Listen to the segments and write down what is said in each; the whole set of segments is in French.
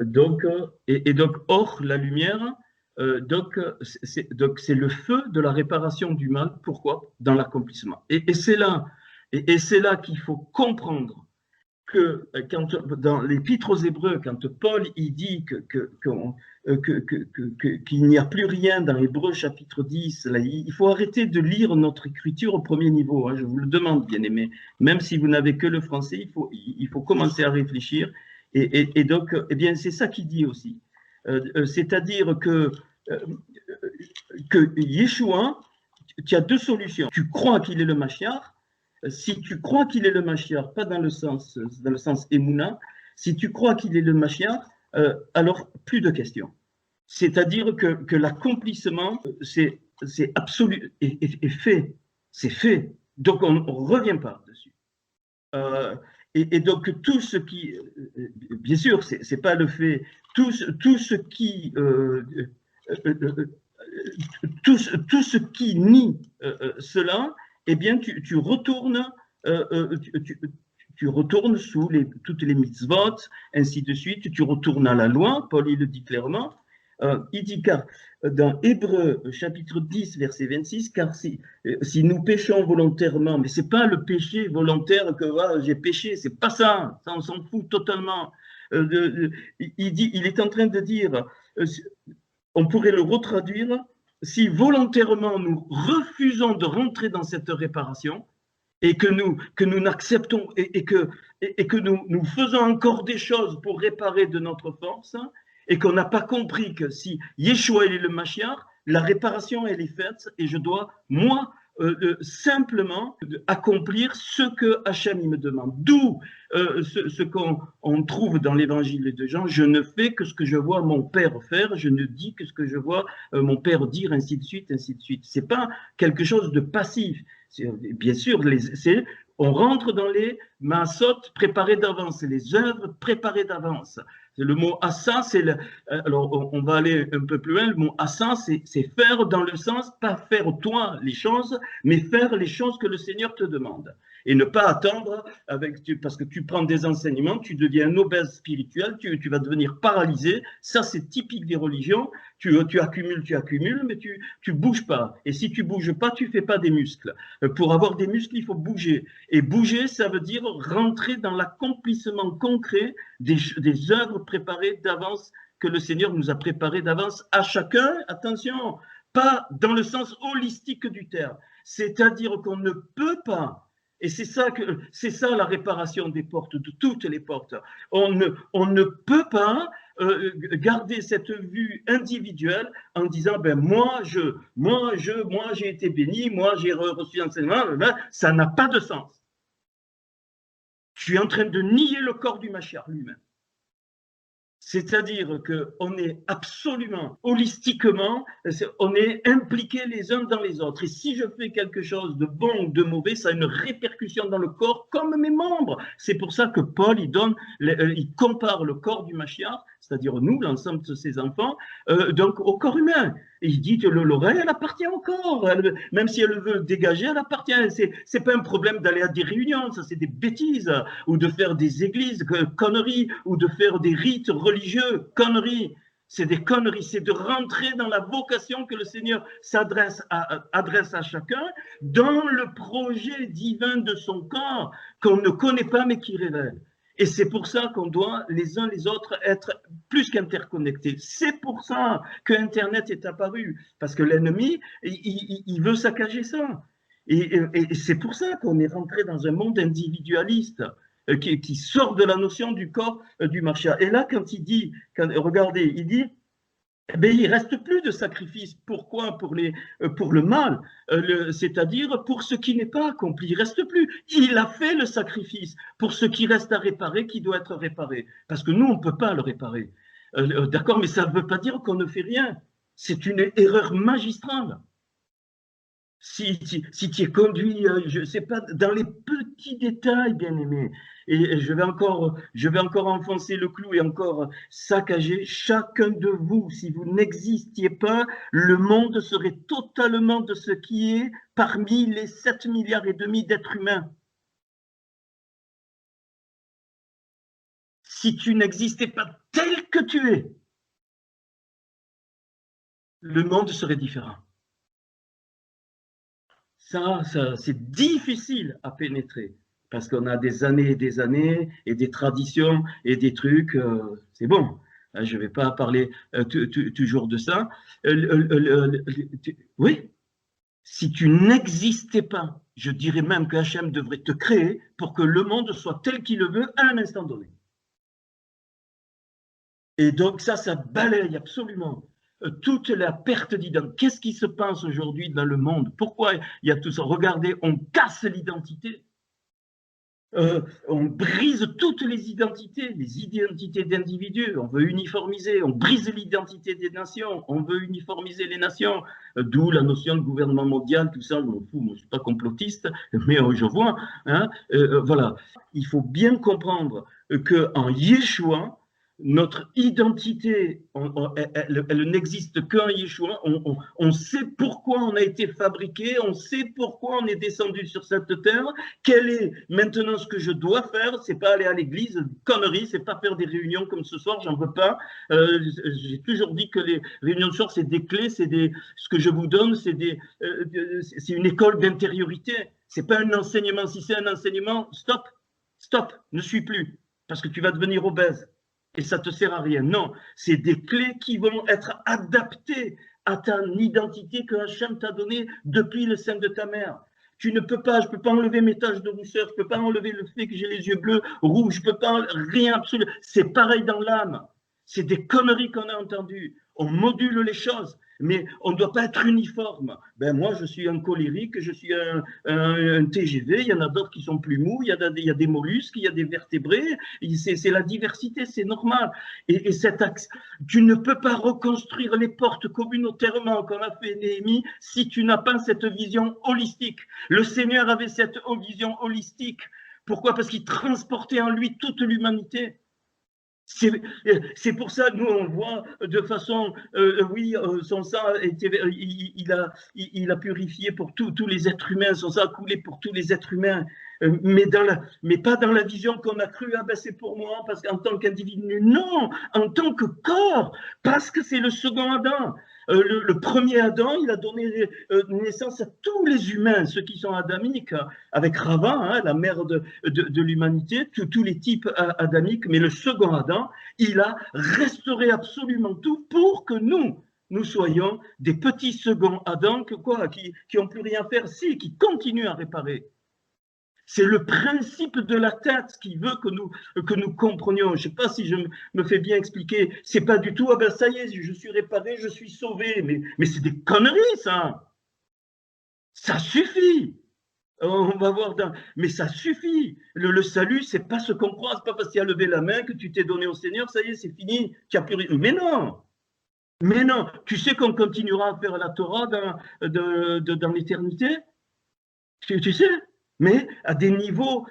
Donc, or, la lumière, c'est le feu de la réparation du mal. Pourquoi? Dans l'accomplissement. Et c'est là qu'il faut comprendre que dans l'Épître aux Hébreux, quand Paul il dit qu'il n'y a plus rien dans Hébreux chapitre 10, là, il faut arrêter de lire notre écriture au premier niveau, hein, je vous le demande, bien aimé. Même si vous n'avez que le français, il faut commencer à réfléchir. Et donc, eh bien, c'est ça qu'il dit aussi. C'est-à-dire que Yeshua, tu as deux solutions. Tu crois qu'il est le Mashiach. Si tu crois qu'il est le Mashiach, pas dans le sens Emouna, si tu crois qu'il est le Mashiach, alors plus de questions. C'est-à-dire que l'accomplissement, c'est absolu, est fait. C'est fait. Donc on ne revient pas dessus. Et donc tout ce qui, bien sûr, c'est pas le fait, tout ce qui tout ce qui nie cela, eh bien, tu retournes, tu retournes sous toutes les mitzvot, ainsi de suite, tu retournes à la loi. Paul, il le dit clairement. Il dit, car dans Hébreux chapitre 10, verset 26, car si nous péchons volontairement, mais ce n'est pas le péché volontaire que j'ai péché, c'est pas ça, on s'en fout totalement. Il est en train de dire, on pourrait le retraduire, si volontairement nous refusons de rentrer dans cette réparation et que nous n'acceptons et que nous faisons encore des choses pour réparer de notre force et qu'on n'a pas compris que si Yeshua est le Mashiach, la réparation elle est faite et je dois, moi, simplement accomplir ce que Hachem me demande. D'où ce qu'on trouve dans l'évangile de Jean, je ne fais que ce que je vois mon Père faire, je ne dis que ce que je vois mon Père dire, ainsi de suite, ainsi de suite. C'est pas quelque chose de passif. Bien sûr, on rentre dans les maasot préparés d'avance, les œuvres préparées d'avance. Le mot assa, alors on va aller un peu plus loin, le mot assa, c'est faire dans le sens, pas faire toi les choses, mais faire les choses que le Seigneur te demande. Et ne pas attendre, parce que tu prends des enseignements, tu deviens un obèse spirituel, tu vas devenir paralysé. Ça, c'est typique des religions. Tu accumules, mais tu bouges pas. Et si tu bouges pas, tu fais pas des muscles. Pour avoir des muscles, il faut bouger. Et bouger, ça veut dire rentrer dans l'accomplissement concret des œuvres préparées d'avance, que le Seigneur nous a préparées d'avance à chacun. Attention, pas dans le sens holistique du terme. C'est-à-dire qu'on ne peut pas. Et c'est ça la réparation des portes, de toutes les portes. On ne peut pas garder cette vue individuelle en disant ben moi j'ai été béni, moi j'ai reçu un enseignement, ça n'a pas de sens. Tu es en train de nier le corps du Mashiach lui-même. C'est-à-dire qu'on est absolument, holistiquement, on est impliqués les uns dans les autres. Et si je fais quelque chose de bon ou de mauvais, ça a une répercussion dans le corps comme mes membres. C'est pour ça que Paul, il compare le corps du Mashiach, c'est-à-dire nous, l'ensemble de ses enfants, donc au corps humain. Et il dit que l'oreille, elle appartient au corps. Même si elle veut dégager, elle appartient. C'est pas un problème d'aller à des réunions, ça c'est des bêtises, ou de faire des églises, conneries, ou de faire des rites religieux, conneries. C'est des conneries, c'est de rentrer dans la vocation que le Seigneur adresse à chacun, dans le projet divin de son corps, qu'on ne connaît pas mais qui révèle. Et c'est pour ça qu'on doit, les uns les autres, être plus qu'interconnectés. C'est pour ça que Internet est apparu, parce que l'ennemi, il veut saccager ça. Et c'est pour ça qu'on est rentré dans un monde individualiste qui sort de la notion du corps du Mashiach. Et là, quand il dit, regardez, il dit, eh bien, il ne reste plus de sacrifice. Pourquoi? Pour le mal, c'est-à-dire pour ce qui n'est pas accompli. Il ne reste plus. Il a fait le sacrifice pour ce qui reste à réparer, qui doit être réparé. Parce que nous, on ne peut pas le réparer. D'accord, mais ça ne veut pas dire qu'on ne fait rien. C'est une erreur magistrale. Si tu es conduit, je ne sais pas, dans les petits détails, bien aimé, et je vais encore enfoncer le clou et encore saccager chacun de vous. Si vous n'existiez pas, le monde serait totalement de ce qui est parmi les 7,5 milliards d'êtres humains. si tu n'existais pas tel que tu es, le monde serait différent. Ça c'est difficile à pénétrer parce qu'on a des années et des traditions et des trucs, c'est bon. Je ne vais pas parler toujours de ça. Oui, si tu n'existais pas, je dirais même que Hachem devrait te créer pour que le monde soit tel qu'il le veut à un instant donné. Et donc ça balaye absolument toute la perte d'identité. Qu'est-ce qui se passe aujourd'hui dans le monde? Pourquoi il y a tout ça? Regardez, on casse l'identité. On brise toutes les identités d'individus, on veut uniformiser, on brise l'identité des nations, on veut uniformiser les nations, d'où la notion de gouvernement mondial, tout ça, je m'en fous, moi je ne suis pas complotiste, mais je vois, hein, voilà. Il faut bien comprendre qu'en Yeshua, notre identité, elle n'existe qu'en Yeshua. On sait pourquoi on a été fabriqué, on sait pourquoi on est descendu sur cette terre. Quel est maintenant ce que je dois faire? C'est pas aller à l'église, connerie, c'est pas faire des réunions comme ce soir, j'en veux pas. J'ai toujours dit que les réunions de soir, c'est des clés, ce que je vous donne, c'est une école d'intériorité. C'est pas un enseignement. Si c'est un enseignement, stop, ne suis plus, parce que tu vas devenir obèse. Et ça ne te sert à rien. Non, c'est des clés qui vont être adaptées à ta identité que Hachem t'a donnée depuis le sein de ta mère. Je ne peux pas enlever mes taches de rousseur, je ne peux pas enlever le fait que j'ai les yeux bleus, rouges, je ne peux pas, rien absolument. C'est pareil dans l'âme. C'est des conneries qu'on a entendues. On module les choses, mais on ne doit pas être uniforme. Ben moi, je suis un colérique, je suis un TGV, il y en a d'autres qui sont plus mous, il y a des mollusques, il y a des vertébrés, c'est la diversité, c'est normal. Et cet axe, tu ne peux pas reconstruire les portes communautairement comme a fait Néhémie si tu n'as pas cette vision holistique. Le Seigneur avait cette vision holistique. Pourquoi? Parce qu'il transportait en lui toute l'humanité. C'est pour ça que nous, on voit de façon, oui, son sang, il a purifié pour tous les êtres humains, son sang a coulé pour tous les êtres humains, mais pas dans la vision qu'on a cru, ah ben c'est pour moi, parce qu'en tant qu'individu, non, en tant que corps, parce que c'est le second Adam. Le premier Adam, il a donné naissance à tous les humains, ceux qui sont adamiques, avec Rava, hein, la mère de l'humanité, tous les types adamiques, mais le second Adam, il a restauré absolument tout pour que nous soyons des petits seconds Adam qui n'ont plus rien à faire, qui continuent à réparer. C'est le principe de la tête qui veut que nous comprenions. Je ne sais pas si je me fais bien expliquer. C'est pas du tout, ah ben ça y est, je suis réparé, je suis sauvé. Mais c'est des conneries, ça. Ça suffit. On va voir mais ça suffit. Le salut, c'est pas ce qu'on croit. C'est pas parce qu'il a levé la main que tu t'es donné au Seigneur, ça y est, c'est fini. Tu as plus rien. Mais non. Mais non. Tu sais qu'on continuera à faire la Torah dans l'éternité? Tu sais? Mais à des niveaux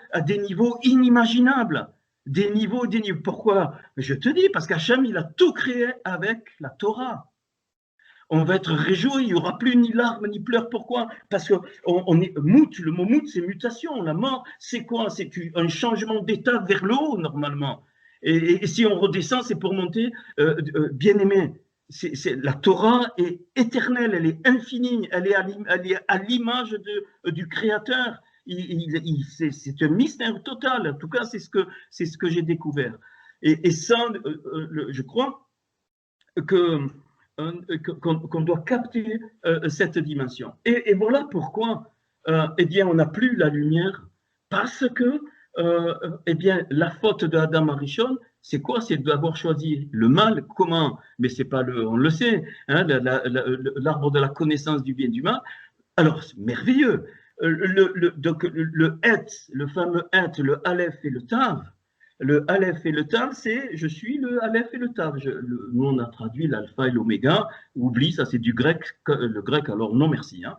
inimaginables. Des niveaux. Pourquoi? Je te dis, parce qu'Hachem, il a tout créé avec la Torah. On va être réjoui, il n'y aura plus ni larmes ni pleurs. Pourquoi? Parce que le mot mout, c'est mutation. La mort, c'est quoi? C'est un changement d'état vers le haut, normalement. Et si on redescend, c'est pour monter. Bien aimé, la Torah est éternelle, elle est infinie, elle est à l'image du Créateur. C'est un mystère total. En tout cas, c'est ce que j'ai découvert. Et ça, je crois qu'on doit capter cette dimension. Et voilà pourquoi, eh bien, on n'a plus la lumière, parce que, eh bien, la faute d'Adam Arishon, c'est quoi? C'est d'avoir choisi le mal. Comment? Mais c'est pas on le sait, hein, l'arbre de la connaissance du bien et du mal. Alors, c'est merveilleux. Donc, le fameux et, le Aleph et le Tav. Le Aleph et le Tav, c'est je suis le Aleph et le Tav. Nous, on a traduit l'alpha et l'oméga. Oublie, ça c'est du grec. Le grec, alors non merci. Hein.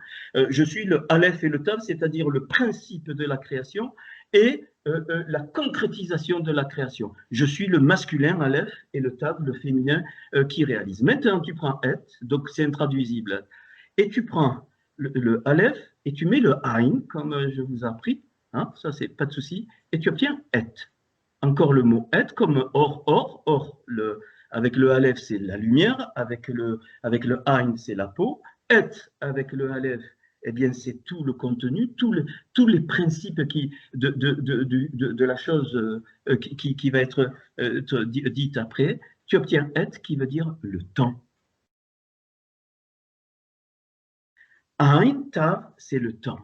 Je suis le Aleph et le Tav, c'est-à-dire le principe de la création et la concrétisation de la création. Je suis le masculin Aleph et le Tav, le féminin qui réalise. Maintenant, tu prends et, donc c'est intraduisible. Et tu prends le Aleph et tu mets le Aïn, comme je vous ai appris. Hein, ça, c'est pas de souci. Et tu obtiens et. encore le mot être comme or, avec le aleph c'est la lumière, avec le ain c'est la peau, et avec le aleph, eh bien c'est tout le contenu, tous les principes de la chose qui va être dite après. Tu obtiens et qui veut dire le temps. Ain, tav, c'est le temps.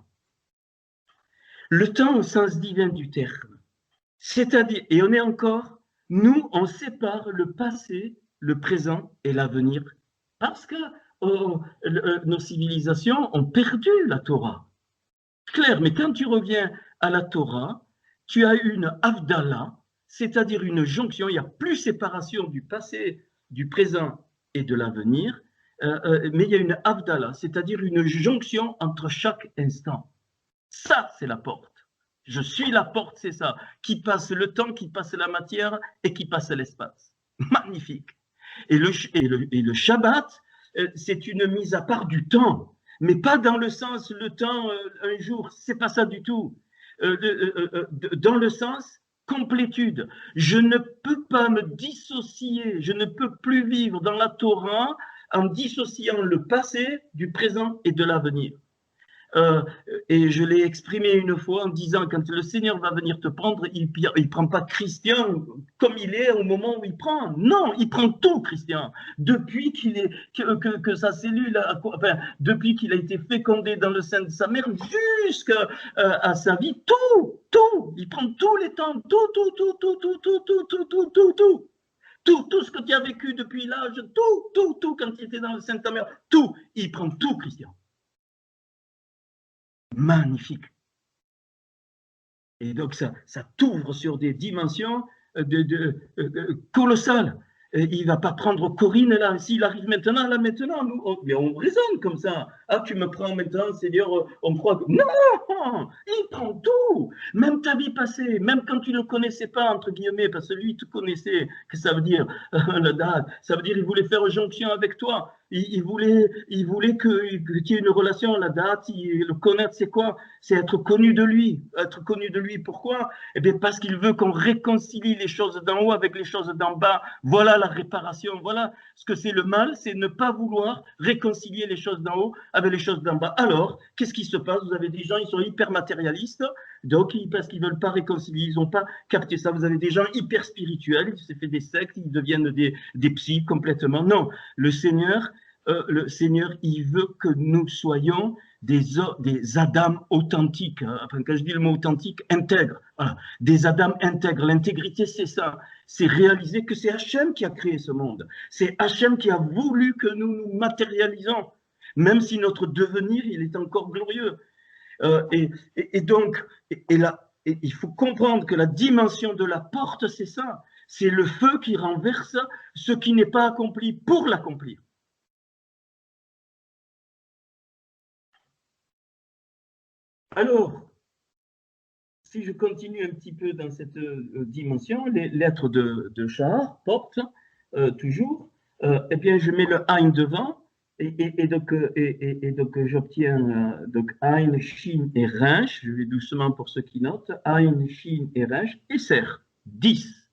Le temps au sens divin du terme. C'est-à-dire, et on est encore, nous, on sépare le passé, le présent et l'avenir, parce que nos civilisations ont perdu la Torah. Clair, mais quand tu reviens à la Torah, tu as une Havdalah, c'est-à-dire une jonction, il n'y a plus séparation du passé, du présent et de l'avenir, mais il y a une Havdalah, c'est-à-dire une jonction entre chaque instant. Ça, c'est la porte. Je suis la porte, c'est ça, qui passe le temps, qui passe la matière et qui passe l'espace. Magnifique. Et le Shabbat, c'est une mise à part du temps, mais pas dans le sens le temps un jour, c'est pas ça du tout. Dans le sens complétude. Je ne peux pas me dissocier, je ne peux plus vivre dans la Torah en dissociant le passé du présent et de l'avenir. Et je l'ai exprimé une fois en disant, quand le Seigneur va venir te prendre, il ne prend pas Christian comme il est au moment où il prend. Non, il prend tout, Christian. Depuis que sa cellule, depuis qu'il a été fécondé dans le sein de sa mère, jusqu'à sa vie, tout. Il prend tous les temps, tout. Tout ce que tu as vécu depuis l'âge, tout, quand il était dans le sein de ta mère, tout. Il prend tout, Christian. Magnifique. Et donc, ça t'ouvre sur des dimensions colossales. Il ne va pas prendre Corinne là, s'il arrive maintenant, nous, on raisonne comme ça. Ah, tu me prends maintenant, Seigneur, on croit que... Non, il prend tout. Même ta vie passée, même quand tu ne le connaissais pas, entre guillemets, parce que lui, tu connaissais, que ça veut dire, la date, ça veut dire il voulait faire jonction avec toi. Il voulait qu'il y ait une relation, la date, le connaître, c'est quoi? C'est être connu de lui. Être connu de lui, pourquoi? Eh bien, parce qu'il veut qu'on réconcilie les choses d'en haut avec les choses d'en bas. Voilà la réparation, voilà ce que c'est le mal, c'est ne pas vouloir réconcilier les choses d'en haut avec les choses d'en bas. Alors, qu'est-ce qui se passe? Vous avez des gens, ils sont hyper matérialistes, donc parce qu'ils ne veulent pas réconcilier, ils n'ont pas capté ça. Vous avez des gens hyper spirituels, ils se font des sectes, ils deviennent des psys complètement. Non, le Seigneur, il veut que nous soyons des Adam authentiques. Enfin, quand je dis le mot authentique, intègre. Voilà. Des Adam intègres. L'intégrité, c'est ça. C'est réaliser que c'est Hachem qui a créé ce monde. C'est Hachem qui a voulu que nous nous matérialisons, même si notre devenir, il est encore glorieux. Et donc, il faut comprendre que la dimension de la porte, c'est ça. C'est le feu qui renverse ce qui n'est pas accompli pour l'accomplir. Alors, si je continue un petit peu dans cette dimension, les lettres de Shahar, porte, toujours, eh bien, je mets le Ain devant, et donc j'obtiens Ain, Shin et Resh, je vais doucement pour ceux qui notent, Ain, Shin et Resh, et Ser, 10.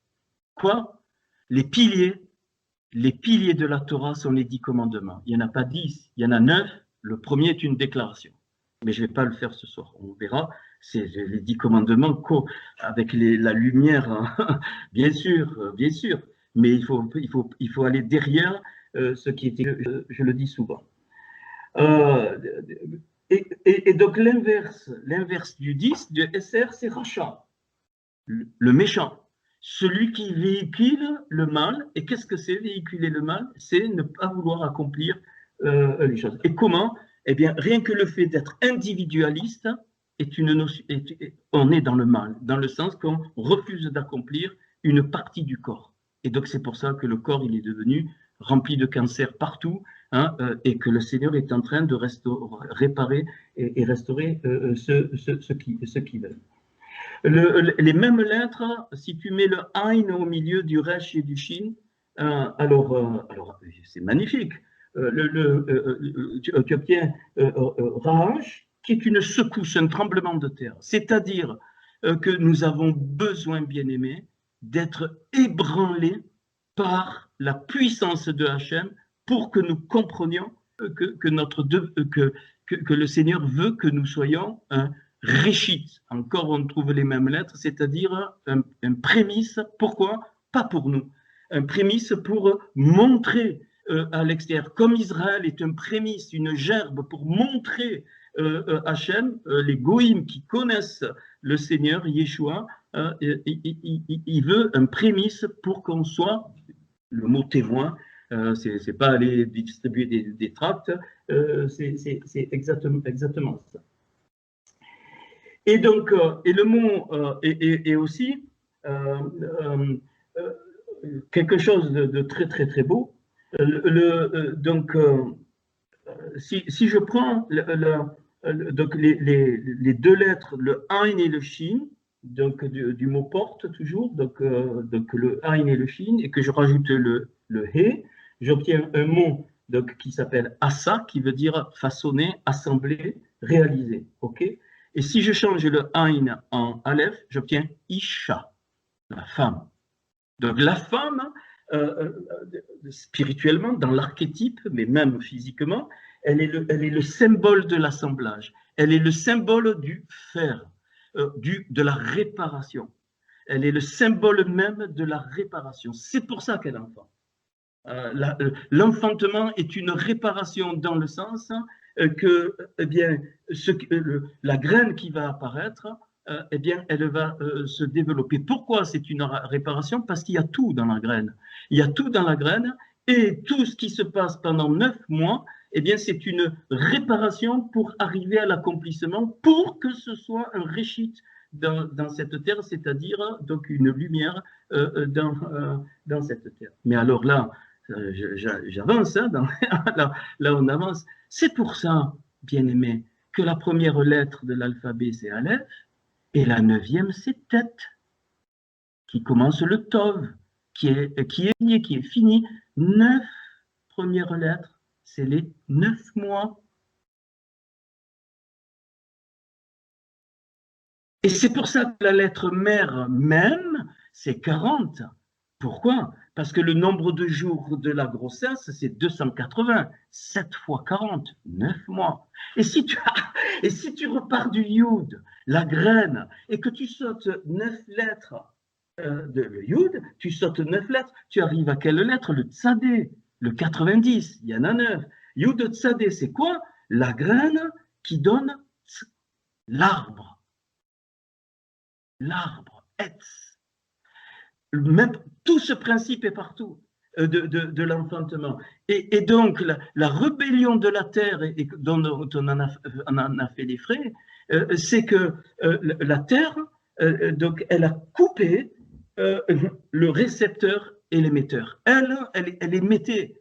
Quoi? Les piliers de la Torah sont les 10 commandements. Il n'y en a pas 10, il y en a 9. Le premier est une déclaration. Mais je ne vais pas le faire ce soir. On verra. C'est les 10 commandements avec la lumière, hein. Bien sûr. Mais il faut aller derrière ce qui était, je le dis souvent. Et donc l'inverse du 10, de SR, c'est Racha, le méchant. Celui qui véhicule le mal. Et qu'est-ce que c'est véhiculer le mal? C'est ne pas vouloir accomplir les choses. Et comment? Eh bien, rien que le fait d'être individualiste est une notion. On est dans le mal, dans le sens qu'on refuse d'accomplir une partie du corps. Et donc, c'est pour ça que le corps, il est devenu rempli de cancer partout, hein, et que le Seigneur est en train de réparer et restaurer ce qui veut. Les mêmes lettres, si tu mets le Ain au milieu du Resh et du Shin, alors c'est magnifique. Tu obtiens Rahash, qui est une secousse, un tremblement de terre. C'est-à-dire que nous avons besoin, bien-aimés, d'être ébranlés par la puissance de Hachem pour que nous comprenions que le Seigneur veut que nous soyons un réchit. Encore, on trouve les mêmes lettres, c'est-à-dire un prémisse. Pourquoi? Pas pour nous. Un prémisse pour montrer à l'extérieur, comme Israël est un prémisse, une gerbe pour montrer Hachem, les goïms qui connaissent le Seigneur, Yeshua, il veut un prémisse pour qu'on soit, le mot témoin, c'est pas aller distribuer des tracts, c'est exactement ça. Et donc, et le mot est aussi quelque chose de très très très beau. Donc, si je prends donc les deux lettres, le Ain et le Shin, donc du mot porte toujours, donc le Ain et le Shin, et que je rajoute le He, j'obtiens un mot donc, qui s'appelle Asa, qui veut dire façonner, assembler, réaliser. Ok? Et si je change le Ain en Aleph, j'obtiens Isha, la femme. Donc la femme, spirituellement, dans l'archétype, mais même physiquement, elle est le symbole de l'assemblage. Elle est le symbole du faire, de la réparation. Elle est le symbole même de la réparation. C'est pour ça qu'elle enfante. L'enfantement est une réparation dans le sens que, eh bien, la graine qui va apparaître, eh bien, elle va se développer. Pourquoi c'est une réparation? Parce qu'il y a tout dans la graine. Il y a tout dans la graine et tout ce qui se passe pendant 9 mois, eh bien, c'est une réparation pour arriver à l'accomplissement, pour que ce soit un réchit dans cette terre, c'est-à-dire donc une lumière dans cette terre. Mais alors là, j'avance, hein, là on avance. C'est pour ça, bien-aimé, que la première lettre de l'alphabet c'est Aleph, et la 9e c'est Tet, qui commence le Tov, qui est fini. 9 premières lettres, c'est les 9 mois. Et c'est pour ça que la lettre mère même, c'est 40. Pourquoi? Parce que le nombre de jours de la grossesse, c'est 280. 7 fois 40, 9 mois. Et si tu repars du Yud, la graine, et que tu sautes 9 lettres de le Yud, tu sautes 9 lettres, tu arrives à quelle lettre? Le Tzadé, le 90, il y en a 9. Yud Tzadé, c'est quoi? La graine qui donne l'arbre. L'arbre, Etz. Même tout ce principe est partout de l'enfantement. Et donc, la rébellion de la terre, et dont on en a fait les frais, c'est que la terre, donc, elle a coupé le récepteur et l'émetteur. Elle émettait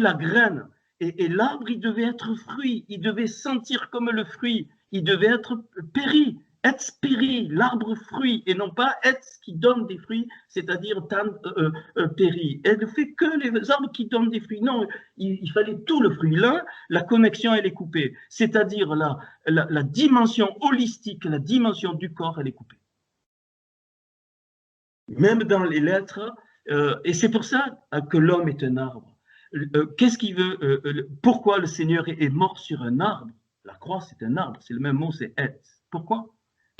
la graine. Et l'arbre, il devait être fruit, il devait sentir comme le fruit, il devait être péri. Etz péri, l'arbre fruit, et non pas etz qui donne des fruits, c'est-à-dire péri. Elle ne fait que les arbres qui donnent des fruits. Non, il fallait tout le fruit. Là, la connexion, elle est coupée. C'est-à-dire la dimension holistique, la dimension du corps, elle est coupée. Même dans les lettres, et c'est pour ça que l'homme est un arbre. Qu'est-ce qu'il veut? Pourquoi le Seigneur est mort sur un arbre? La croix, c'est un arbre, c'est le même mot, c'est etz. Pourquoi?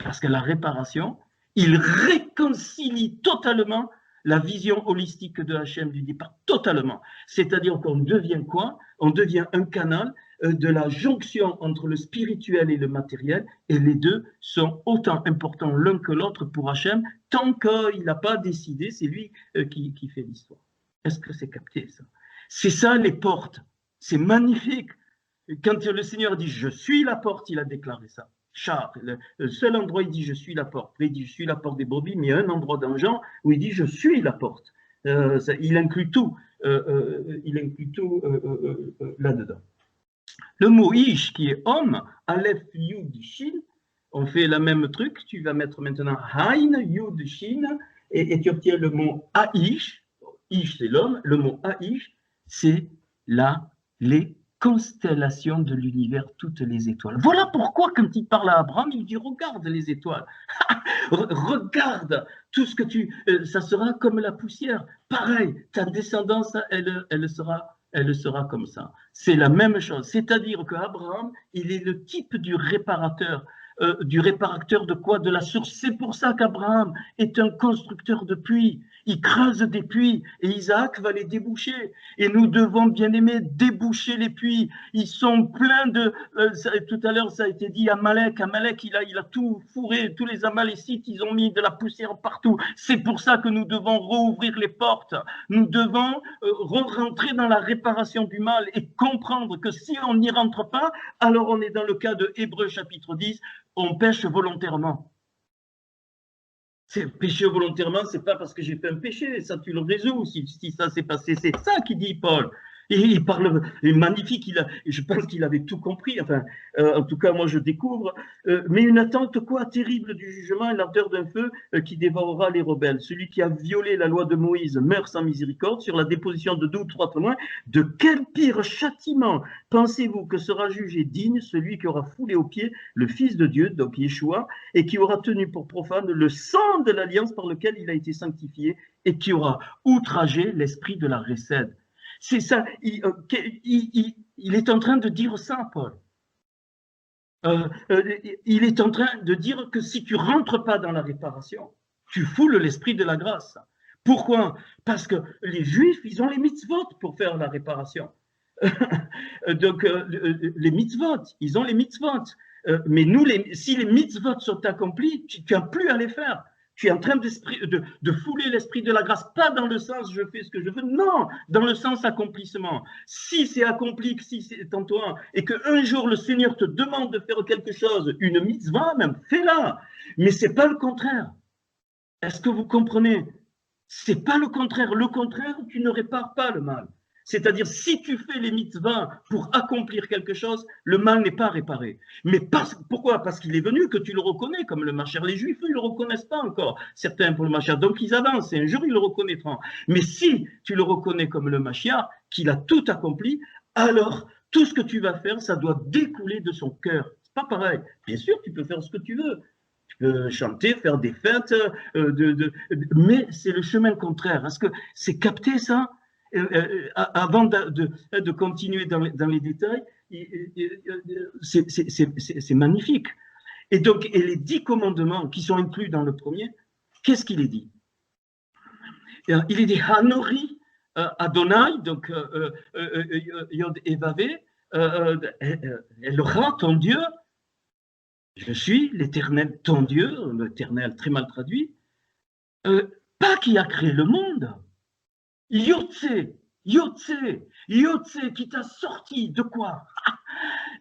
Parce que la réparation, il réconcilie totalement la vision holistique de Hachem du départ, totalement. C'est-à-dire qu'on devient quoi? On devient un canal de la jonction entre le spirituel et le matériel, et les deux sont autant importants l'un que l'autre pour Hachem, tant qu'il n'a pas décidé, c'est lui qui fait l'histoire. Est-ce que c'est capté ça? C'est ça les portes, c'est magnifique. Quand le Seigneur dit « je suis la porte », il a déclaré ça. Char, le seul endroit où il dit je suis la porte, il dit je suis la porte des brebis, mais il y a un endroit dans Jean où il dit je suis la porte. Il inclut tout, là-dedans. Le mot ish qui est homme, Aleph Yud Shin, on fait le même truc, tu vas mettre maintenant Hain Yud Shin et tu obtiens le mot Aish, Ish c'est l'homme, le mot Aish c'est l'éternel. constellations de l'univers, toutes les étoiles. Voilà pourquoi, quand il parle à Abraham, il dit regarde les étoiles, regarde tout ce que ça sera comme la poussière. Pareil, ta descendance, elle sera comme ça. C'est la même chose. C'est-à-dire qu'Abraham, il est le type du réparateur. Du réparateur de quoi? De la source. C'est pour ça qu'Abraham est un constructeur de puits. Il creuse des puits et Isaac va les déboucher. Et nous devons, bien aimés, déboucher les puits. Ils sont pleins de... tout à l'heure, ça a été dit, Amalek, il a tout fourré. Tous les Amalécites, ils ont mis de la poussière partout. C'est pour ça que nous devons rouvrir les portes. Nous devons rentrer dans la réparation du mal et comprendre que si on n'y rentre pas, alors on est dans le cas de Hébreux chapitre 10, on pêche volontairement. Pécher volontairement, c'est pas parce que j'ai fait un péché, ça tu le résous si ça s'est passé. C'est ça qu'il dit Paul. Et il parle, il est magnifique, je pense qu'il avait tout compris, enfin, en tout cas moi je découvre, mais une attente quoi terrible du jugement et l'ardeur d'un feu qui dévorera les rebelles. Celui qui a violé la loi de Moïse meurt sans miséricorde, sur la déposition de 2 ou 3 témoins. De quel pire châtiment pensez-vous que sera jugé digne celui qui aura foulé aux pieds le Fils de Dieu, donc Yeshua, et qui aura tenu pour profane le sang de l'alliance par lequel il a été sanctifié, et qui aura outragé l'esprit de la recède. C'est ça, il est en train de dire ça, Paul. Il est en train de dire que si tu ne rentres pas dans la réparation, tu foules l'esprit de la grâce. Pourquoi? Parce que les Juifs, ils ont les mitzvot pour faire la réparation. Donc, les mitzvot, ils ont les mitzvot. Mais nous, si les mitzvot sont accomplis, tu n'as plus à les faire. Tu es en train de fouler l'esprit de la grâce, pas dans le sens je fais ce que je veux, non, dans le sens accomplissement. Si c'est accompli, si c'est en toi, et qu'un jour le Seigneur te demande de faire quelque chose, une mitzvah même, fais-la. Mais c'est pas le contraire. Est-ce que vous comprenez? C'est pas le contraire. Le contraire, tu ne répares pas le mal. C'est-à-dire, si tu fais les mitzvahs pour accomplir quelque chose, le mal n'est pas réparé. Mais pourquoi? Parce qu'il est venu, que tu le reconnais comme le Mashiach. Les Juifs, ils ne le reconnaissent pas encore, certains pour le Mashiach. Donc, ils avancent et un jour, ils le reconnaîtront. Mais si tu le reconnais comme le Mashiach, qu'il a tout accompli, alors, tout ce que tu vas faire, ça doit découler de son cœur. C'est pas pareil. Bien sûr, tu peux faire ce que tu veux. Tu peux chanter, faire des fêtes, mais c'est le chemin contraire. Est-ce que c'est capté, ça? Avant de continuer dans les détails, c'est magnifique. Et donc, et les 10 commandements qui sont inclus dans le premier, qu'est-ce qu'il est dit? Il est dit Hanori Adonai, donc Yod et Vavé, Elra, ton Dieu, je suis l'Éternel, ton Dieu, l'Éternel très mal traduit, pas qui a créé le monde. Yotse, qui t'a sorti de quoi?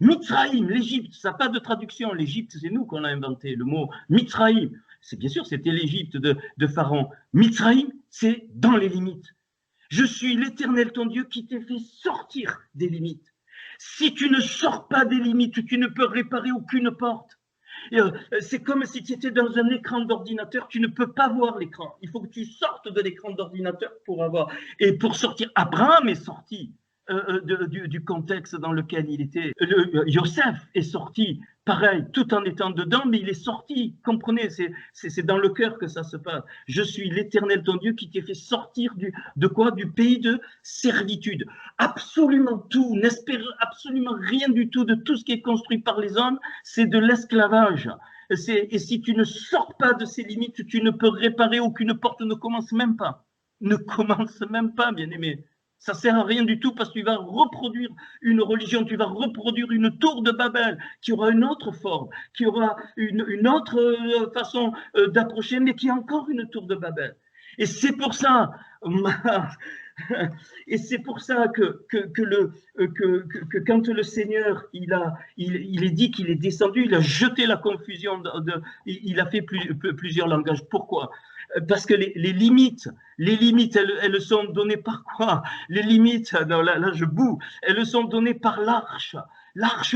Mitzraïm, l'Égypte, ça n'a pas de traduction. L'Égypte, c'est nous qu'on a inventé le mot Mitzraïm. C'est bien sûr, c'était l'Égypte de Pharaon. Mitzraïm, c'est dans les limites. Je suis l'Éternel, ton Dieu, qui t'ai fait sortir des limites. Si tu ne sors pas des limites, tu ne peux réparer aucune porte. C'est comme si tu étais dans un écran d'ordinateur, tu ne peux pas voir l'écran. Il faut que tu sortes de l'écran d'ordinateur pour avoir. Et pour sortir, Abraham est sorti du contexte dans lequel il était. Yosef est sorti, pareil, tout en étant dedans, mais il est sorti. Comprenez, c'est dans le cœur que ça se passe. Je suis l'Éternel ton Dieu qui t'ai fait sortir de quoi? Du pays de servitude. Absolument tout, n'espère absolument rien du tout de tout ce qui est construit par les hommes, c'est de l'esclavage. Et si tu ne sors pas de ces limites, tu ne peux réparer aucune porte, ne commence même pas. Ne commence même pas, bien-aimé. Ça ne sert à rien du tout parce que tu vas reproduire une religion, tu vas reproduire une tour de Babel qui aura une autre forme, qui aura une autre façon d'approcher, mais qui est encore une tour de Babel. Et c'est pour ça, que quand le Seigneur, il est dit qu'il est descendu, il a jeté la confusion, il a fait plusieurs langages. Pourquoi? Parce que les limites, elles sont données par quoi? Les limites, non, là je boue, elles sont données par l'arche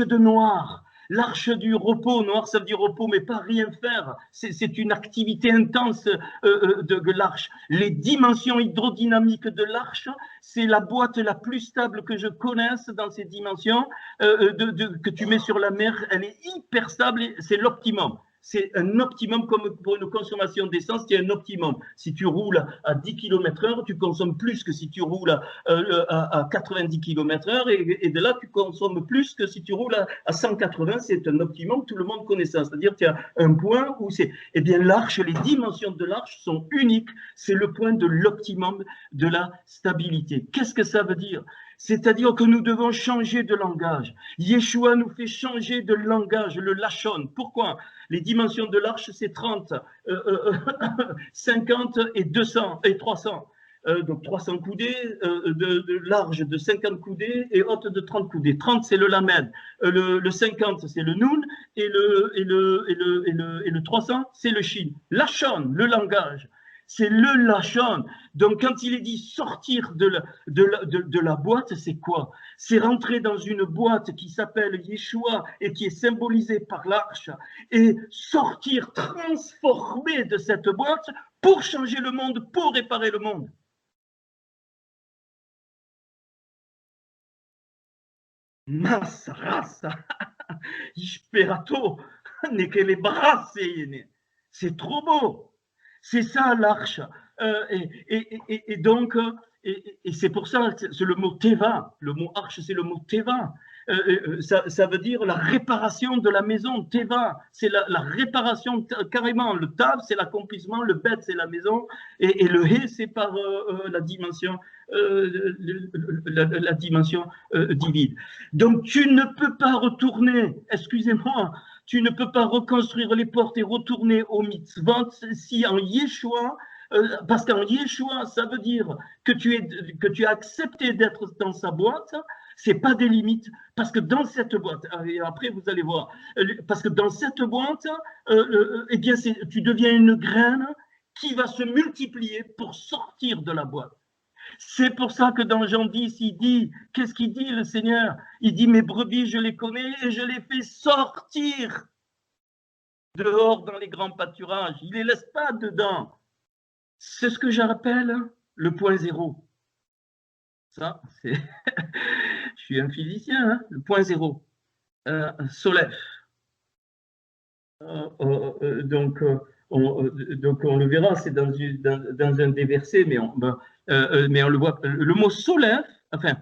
de Noir. L'arche du repos, noir ça veut dire repos, mais pas rien faire. C'est une activité intense de l'arche. Les dimensions hydrodynamiques de l'arche, c'est la boîte la plus stable que je connaisse dans ces dimensions que tu mets sur la mer. Elle est hyper stable, c'est l'optimum. C'est un optimum comme pour une consommation d'essence, c'est un optimum. Si tu roules à 10 km/h, tu consommes plus que si tu roules à 90 km/h et de là, tu consommes plus que si tu roules à 180. C'est un optimum, tout le monde connaît ça. C'est-à-dire qu'il y a un point où c'est… Eh bien, l'arche, les dimensions de l'arche sont uniques. C'est le point de l'optimum de la stabilité. Qu'est-ce que ça veut dire? C'est-à-dire que nous devons changer de langage. Yeshua nous fait changer de langage, le lachon. Pourquoi? Les dimensions de l'arche, c'est 30, 50 et 200 et 300. Donc 300 coudées, de large de 50 coudées et haute de 30 coudées. 30, c'est le lamed. Le 50, c'est le noun. Et le 300, c'est le shin. Lachon, le langage. C'est le lachon. Donc, quand il est dit sortir de la boîte, c'est quoi? C'est rentrer dans une boîte qui s'appelle Yeshua et qui est symbolisée par l'arche et sortir transformé de cette boîte pour changer le monde, pour réparer le monde. Massa raza, isperato, ne che le brasse, c'est trop beau. C'est ça l'arche. Et donc, c'est pour ça, c'est le mot teva. Le mot arche, c'est le mot teva. Ça veut dire la réparation de la maison. Teva, c'est la réparation carrément. Le tav, c'est l'accomplissement. Le bet, c'est la maison. Et le he, c'est par la dimension, la dimension divine. Donc, tu ne peux pas retourner, excusez-moi, tu ne peux pas reconstruire les portes et retourner au mitzvot si en Yeshua, parce qu'en Yeshua, ça veut dire que tu as accepté d'être dans sa boîte. C'est pas des limites, parce que dans cette boîte, et après vous allez voir, parce que dans cette boîte, eh bien tu deviens une graine qui va se multiplier pour sortir de la boîte. C'est pour ça que dans Jean 10, il dit, qu'est-ce qu'il dit le Seigneur? Il dit, mes brebis, je les connais et je les fais sortir dehors dans les grands pâturages. Il ne les laisse pas dedans. C'est ce que j'appelle le point zéro. Ça, c'est… Je suis un physicien, hein, le point zéro. Solef. Donc, on le verra, c'est dans un des versets, mais on le voit. Le mot solef, enfin,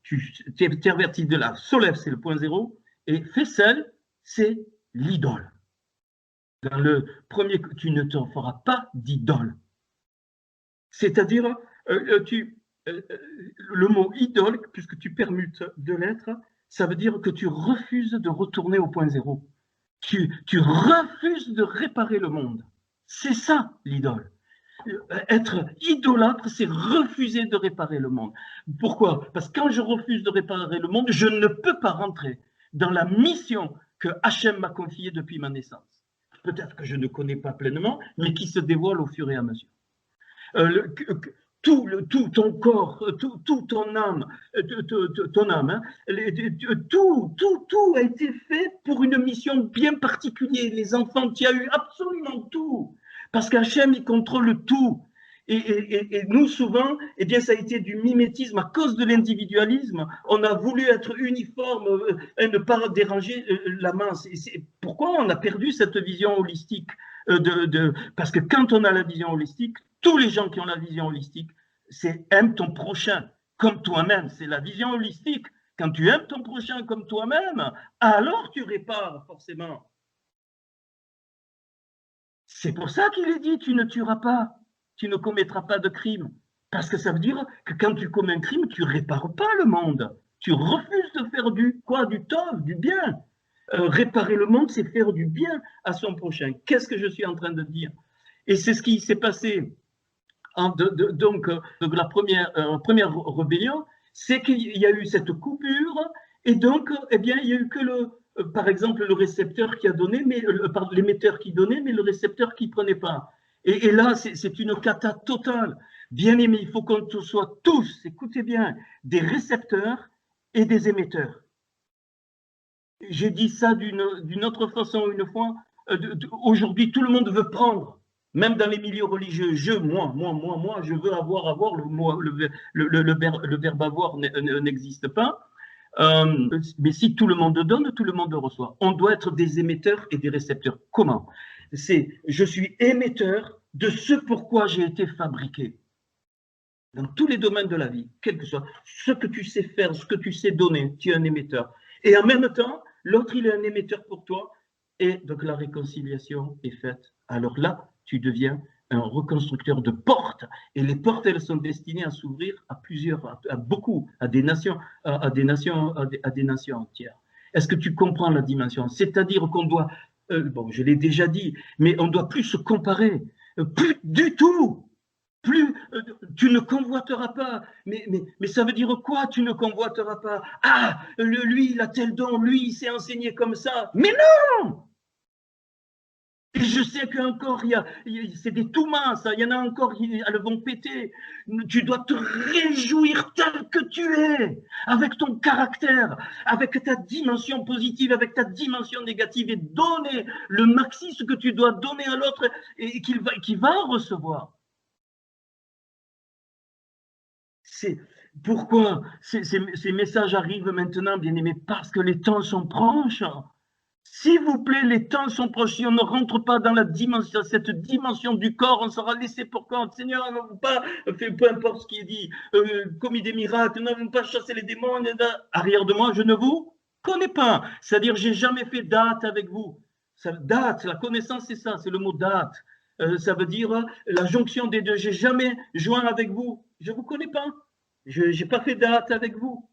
tu t'invertis de là. Solef, c'est le point zéro, et Fessel, c'est l'idole. Dans le premier, tu ne te feras pas d'idole. C'est-à-dire, le mot idole, puisque tu permutes deux lettres, ça veut dire que tu refuses de retourner au point zéro. Tu refuses de réparer le monde. C'est ça l'idole. Être idolâtre, c'est refuser de réparer le monde. Pourquoi? Parce que quand je refuse de réparer le monde, je ne peux pas rentrer dans la mission que Hachem m'a confiée depuis ma naissance. Peut-être que je ne connais pas pleinement, mais qui se dévoile au fur et à mesure. Tout ton corps, tout ton âme, hein, tout a été fait pour une mission bien particulière. Les enfants, tu as eu absolument tout, parce qu'Hachem, il contrôle tout. Et nous, souvent, eh bien, ça a été du mimétisme à cause de l'individualisme. On a voulu être uniforme et ne pas déranger la masse. Pourquoi on a perdu cette vision holistique parce que quand on a la vision holistique, tous les gens qui ont la vision holistique, c'est aime ton prochain comme toi-même. C'est la vision holistique. Quand tu aimes ton prochain comme toi-même, alors tu répares forcément. C'est pour ça qu'il est dit, tu ne tueras pas, tu ne commettras pas de crime. Parce que ça veut dire que quand tu commets un crime, tu ne répares pas le monde. Tu refuses de faire du tov, du bien. Réparer le monde, c'est faire du bien à son prochain. Qu'est-ce que je suis en train de dire? Et c'est ce qui s'est passé donc la première rébellion, c'est qu'il y a eu cette coupure, et donc, eh bien, il y a eu que par exemple, le récepteur qui a donné, mais l'émetteur qui donnait, mais le récepteur qui ne prenait pas. Et là, c'est une cata totale. Bien aimé, il faut qu'on soit tous, écoutez bien, des récepteurs et des émetteurs. J'ai dit ça d'une autre façon une fois. Aujourd'hui, tout le monde veut prendre, même dans les milieux religieux. Moi, je veux avoir le verbe avoir n'existe pas. Mais si tout le monde donne, tout le monde reçoit. On doit être des émetteurs et des récepteurs. Comment? Je suis émetteur de ce pourquoi j'ai été fabriqué. Dans tous les domaines de la vie, quel que soit, ce que tu sais faire, ce que tu sais donner, tu es un émetteur. Et en même temps, l'autre, il est un émetteur pour toi, et donc la réconciliation est faite. Alors là, tu deviens un reconstructeur de portes, et les portes, elles sont destinées à s'ouvrir à plusieurs, à beaucoup, à des nations, à des nations entières. Est-ce que tu comprends la dimension? C'est-à-dire qu'on doit, bon, je l'ai déjà dit, mais on ne doit plus se comparer, plus du tout. Plus tu ne convoiteras pas. Mais ça veut dire quoi, tu ne convoiteras pas? Ah, lui, il a tel don, lui, il s'est enseigné comme ça. Mais non! Et je sais qu'encore, c'est des tout minces, il y en a encore qui elles vont péter. Tu dois te réjouir tel que tu es, avec ton caractère, avec ta dimension positive, avec ta dimension négative, et donner le maxi ce que tu dois donner à l'autre et qu'il va recevoir. Pourquoi ces messages arrivent maintenant, bien aimés? Parce que les temps sont proches. S'il vous plaît, les temps sont proches. Si on ne rentre pas dans cette dimension du corps, on sera laissé pour compte. Seigneur, on ne pas fait peu importe ce qui est dit, commis des miracles, n'avons pas chassé les démons. Arrière de moi, je ne vous connais pas. C'est-à-dire, j'ai jamais fait date avec vous. Date, la connaissance, c'est ça, c'est le mot date. Ça veut dire la jonction des deux. J'ai jamais joint avec vous. Je vous connais pas. Je n'ai pas fait date avec vous.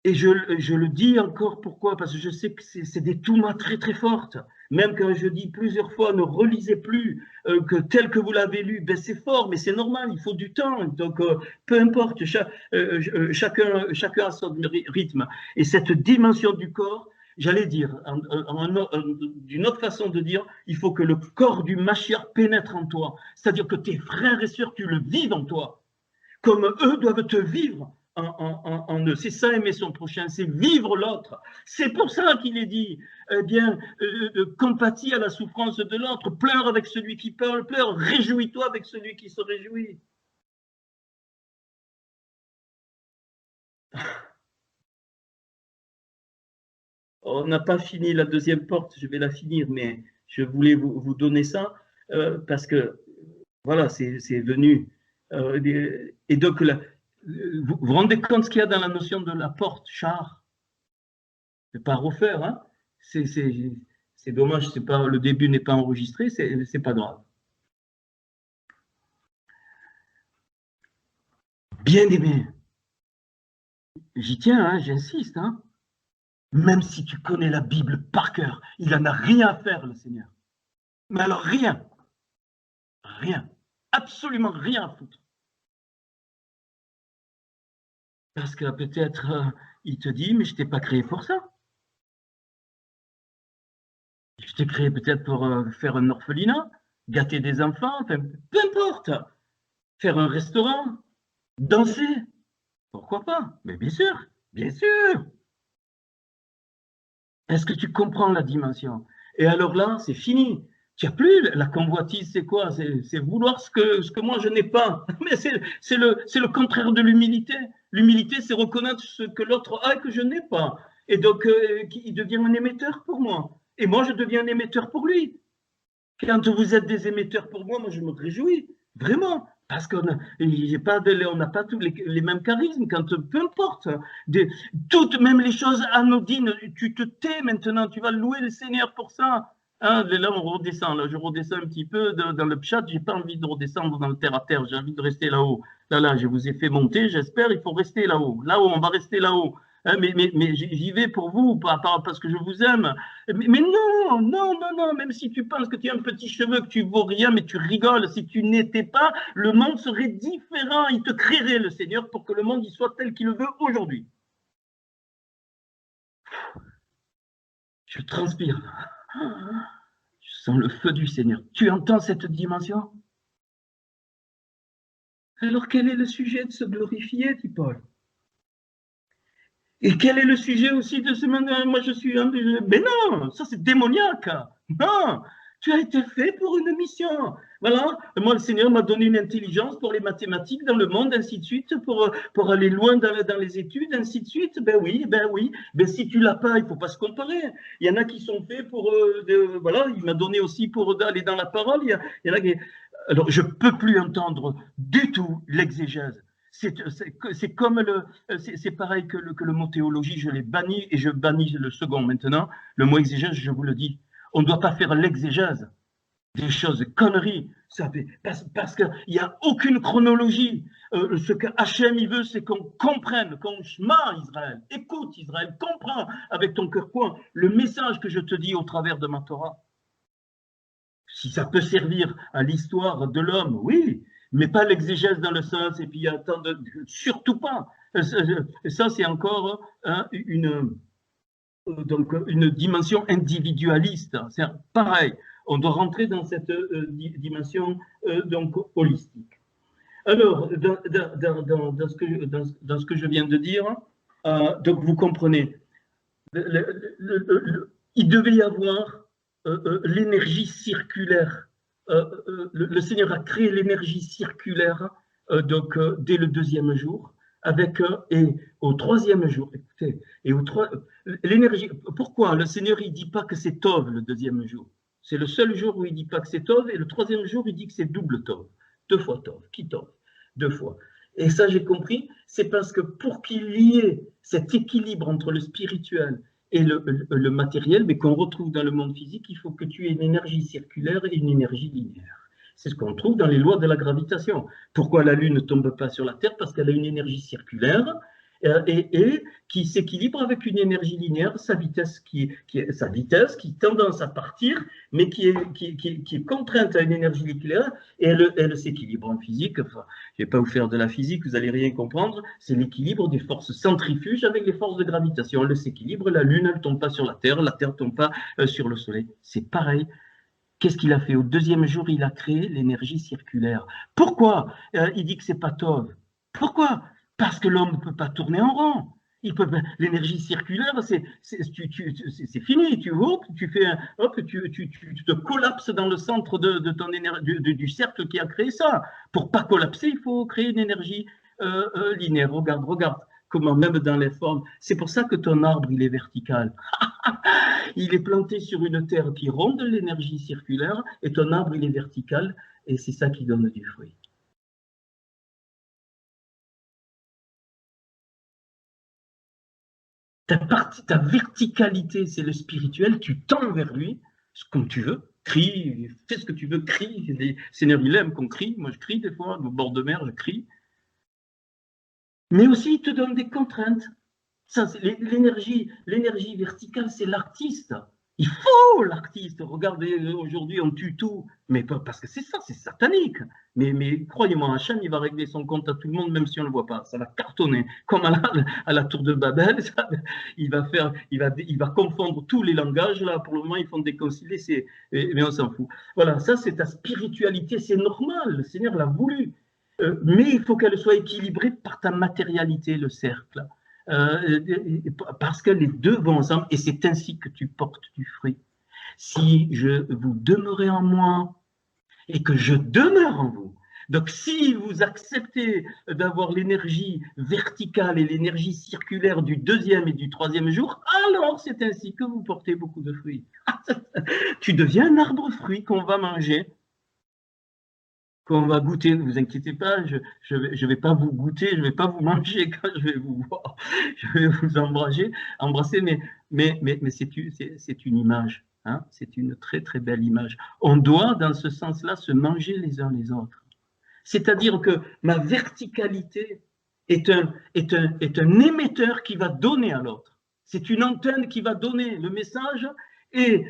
Et je le dis encore, pourquoi? Parce que je sais que c'est des toumas très très fortes. Même quand je dis plusieurs fois, ne relisez plus que tel que vous l'avez lu, ben c'est fort, mais c'est normal, il faut du temps. Donc, peu importe, chacun a son rythme. Et cette dimension du corps, j'allais dire, d'une autre façon de dire, il faut que le corps du Mashiach pénètre en toi. C'est-à-dire que tes frères et sœurs, tu le vives en toi. Comme eux doivent te vivre en eux. C'est ça, aimer son prochain, c'est vivre l'autre. C'est pour ça qu'il est dit, eh bien, compatis à la souffrance de l'autre, pleure avec celui qui pleure, réjouis-toi avec celui qui se réjouit. On n'a pas fini la deuxième porte, je vais la finir, mais je voulais vous donner ça parce que, voilà, c'est venu. Et donc, vous vous rendez compte ce qu'il y a dans la notion de la porte, char? C'est pas à refaire, hein? C'est dommage, le début n'est pas enregistré, c'est pas grave. Bien aimé, j'y tiens, hein, j'insiste, hein? Même si tu connais la Bible par cœur, il n'en a rien à faire, le Seigneur. Mais alors rien, absolument rien à foutre. Parce que peut-être il te dit, mais je t'ai pas créé pour ça. Je t'ai créé peut-être pour faire un orphelinat, gâter des enfants, enfin, peu importe. Faire un restaurant, danser, pourquoi pas? Mais bien sûr, bien sûr. Est-ce que tu comprends la dimension? Et alors là, c'est fini. Tu n'as plus la convoitise, c'est quoi? C'est vouloir ce que moi je n'ai pas. Mais c'est le contraire de l'humilité. L'humilité, c'est reconnaître ce que l'autre a et que je n'ai pas. Et donc, il devient un émetteur pour moi. Et moi, je deviens un émetteur pour lui. Quand vous êtes des émetteurs pour moi, moi, je me réjouis. Vraiment. Parce qu'on n'a pas tous les mêmes charismes, peu importe. Toutes, même les choses anodines, tu te tais maintenant, tu vas louer le Seigneur pour ça. Hein, là, on redescend, là, je redescends un petit peu dans le chat, j'ai pas envie de redescendre dans le terre à terre, j'ai envie de rester là-haut. Là, je vous ai fait monter, j'espère, il faut rester là-haut. Là-haut, on va rester là-haut. Hein, mais j'y vais pour vous, parce que je vous aime. Mais non, même si tu penses que tu as un petit cheveu, que tu vaux rien, mais tu rigoles, si tu n'étais pas, le monde serait différent, il te créerait le Seigneur pour que le monde y soit tel qu'il le veut aujourd'hui. Je transpire. Je sens le feu du Seigneur. Tu entends cette dimension? Alors quel est le sujet de se glorifier, dit Paul? Et quel est le sujet aussi de ce matin? Moi, je suis un... Mais non, ça c'est démoniaque. Non, tu as été fait pour une mission. Voilà, moi, le Seigneur m'a donné une intelligence pour les mathématiques dans le monde, ainsi de suite, pour aller loin dans les études, ainsi de suite. Ben oui, ben oui. Ben si tu l'as pas, il faut pas se comparer. Il y en a qui sont faits pour... voilà, il m'a donné aussi pour aller dans la parole. Il y en a qui... Alors, je peux plus entendre du tout l'exégèse. C'est comme c'est pareil que le mot théologie, je l'ai banni et je bannis le second maintenant. Le mot exégèse, je vous le dis, on ne doit pas faire l'exégèse des choses, conneries, parce qu'il n'y a aucune chronologie. Ce que Hachem il veut, c'est qu'on comprenne, qu'on shma Israël, écoute Israël, comprends avec ton cœur point le message que je te dis au travers de ma Torah. Si ça peut servir à l'histoire de l'homme, oui, mais pas l'exégèse dans le sens, et puis il y a tant de... Surtout pas. Ça, c'est encore donc, une dimension individualiste. C'est pareil, on doit rentrer dans cette dimension donc holistique. Alors, dans ce que je viens de dire, donc vous comprenez, il devait y avoir l'énergie circulaire. Le Seigneur a créé l'énergie circulaire donc dès le deuxième jour, et au troisième jour. Écoutez, l'énergie. Pourquoi le Seigneur il dit pas que c'est Tov le deuxième jour? C'est le seul jour où il dit pas que c'est Tov, et le troisième jour il dit que c'est double Tov, 2 fois Tov, qui Tov, 2 fois. Et ça j'ai compris, c'est parce que pour qu'il y ait cet équilibre entre le spirituel et le matériel, mais qu'on retrouve dans le monde physique, il faut que tu aies une énergie circulaire et une énergie linéaire. C'est ce qu'on trouve dans les lois de la gravitation. Pourquoi la Lune ne tombe pas sur la Terre? Parce qu'elle a une énergie circulaire et qui s'équilibre avec une énergie linéaire, sa vitesse qui tendance à partir, mais qui est contrainte à une énergie linéaire, et elle s'équilibre en physique. Enfin, je ne vais pas vous faire de la physique, vous n'allez rien comprendre. C'est l'équilibre des forces centrifuges avec les forces de gravitation. Elle s'équilibre, la Lune ne tombe pas sur la Terre ne tombe pas sur le Soleil. C'est pareil. Qu'est-ce qu'il a fait? Au deuxième jour, il a créé l'énergie circulaire. Pourquoi il dit que c'est pas Tov? Pourquoi? Parce que l'homme ne peut pas tourner en rond. L'énergie circulaire, c'est fini. Tu te collapses dans le centre de ton du cercle qui a créé ça. Pour pas collapser, il faut créer une énergie linéaire. Regarde comment même dans les formes. C'est pour ça que ton arbre il est vertical. Il est planté sur une terre qui ronde l'énergie circulaire, et ton arbre il est vertical, et c'est ça qui donne du fruit. Ta verticalité, c'est le spirituel, tu tends vers lui, comme tu veux, crie, fais ce que tu veux, crie. Le Seigneur, il aime qu'on crie, moi je crie des fois, au bord de mer, je crie. Mais aussi, il te donne des contraintes. L'énergie verticale, c'est l'artiste. Il faut l'artiste. Regardez, aujourd'hui, on tue tout. Mais parce que c'est ça, c'est satanique. Mais croyez-moi, Hachem, il va régler son compte à tout le monde, même si on ne le voit pas. Ça va cartonner. Comme à la tour de Babel, il va confondre tous les langages. Là, pour le moment, ils font déconcilier, mais on s'en fout. Voilà, ça, c'est ta spiritualité. C'est normal. Le Seigneur l'a voulu. Mais il faut qu'elle soit équilibrée par ta matérialité, le cercle. Parce que les deux vont ensemble, et c'est ainsi que tu portes du fruit. Si vous demeurez en moi et que je demeure en vous, donc si vous acceptez d'avoir l'énergie verticale et l'énergie circulaire du deuxième et du troisième jour, alors c'est ainsi que vous portez beaucoup de fruits. Tu deviens un arbre-fruit qu'on va manger, qu'on va goûter. Ne vous inquiétez pas, je vais pas vous goûter, je vais pas vous manger quand je vais vous voir, je vais vous embrasser, mais c'est une image, hein, c'est une très très belle image. On doit dans ce sens-là se manger les uns les autres. C'est-à-dire que ma verticalité est un émetteur qui va donner à l'autre. C'est une antenne qui va donner le message, et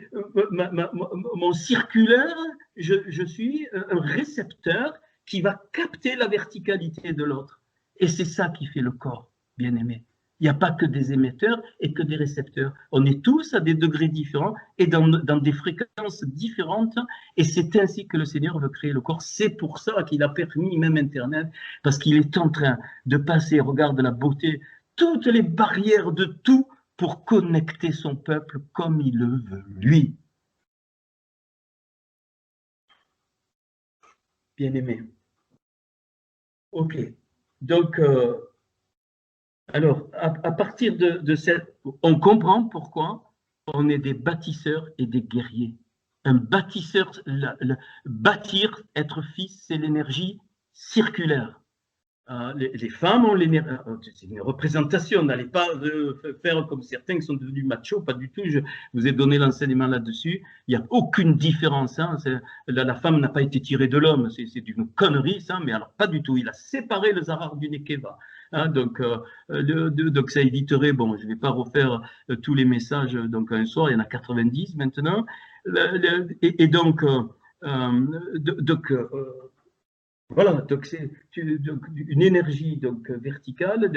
mon circulaire, je suis un récepteur qui va capter la verticalité de l'autre. Et c'est ça qui fait le corps, bien aimé. Il n'y a pas que des émetteurs et que des récepteurs. On est tous à des degrés différents et dans des fréquences différentes. Et c'est ainsi que le Seigneur veut créer le corps. C'est pour ça qu'il a permis même Internet, parce qu'il est en train de passer, regarde la beauté, toutes les barrières de tout pour connecter son peuple comme il le veut, lui. Bien-aimé. Ok. Donc, alors, à partir de cette... On comprend pourquoi on est des bâtisseurs et des guerriers. Un bâtisseur, bâtir, être fils, c'est l'énergie circulaire. Les femmes ont l'énergie, c'est une représentation, n'allez pas faire comme certains qui sont devenus machos, pas du tout, je vous ai donné l'enseignement là-dessus, il n'y a aucune différence, hein, la femme n'a pas été tirée de l'homme, c'est d'une connerie ça, mais alors pas du tout, il a séparé le Zahar du Nekeva, hein, donc ça éviterait, bon je ne vais pas refaire tous les messages, donc un soir, il y en a 90 maintenant, et donc, voilà, donc c'est une énergie donc, verticale.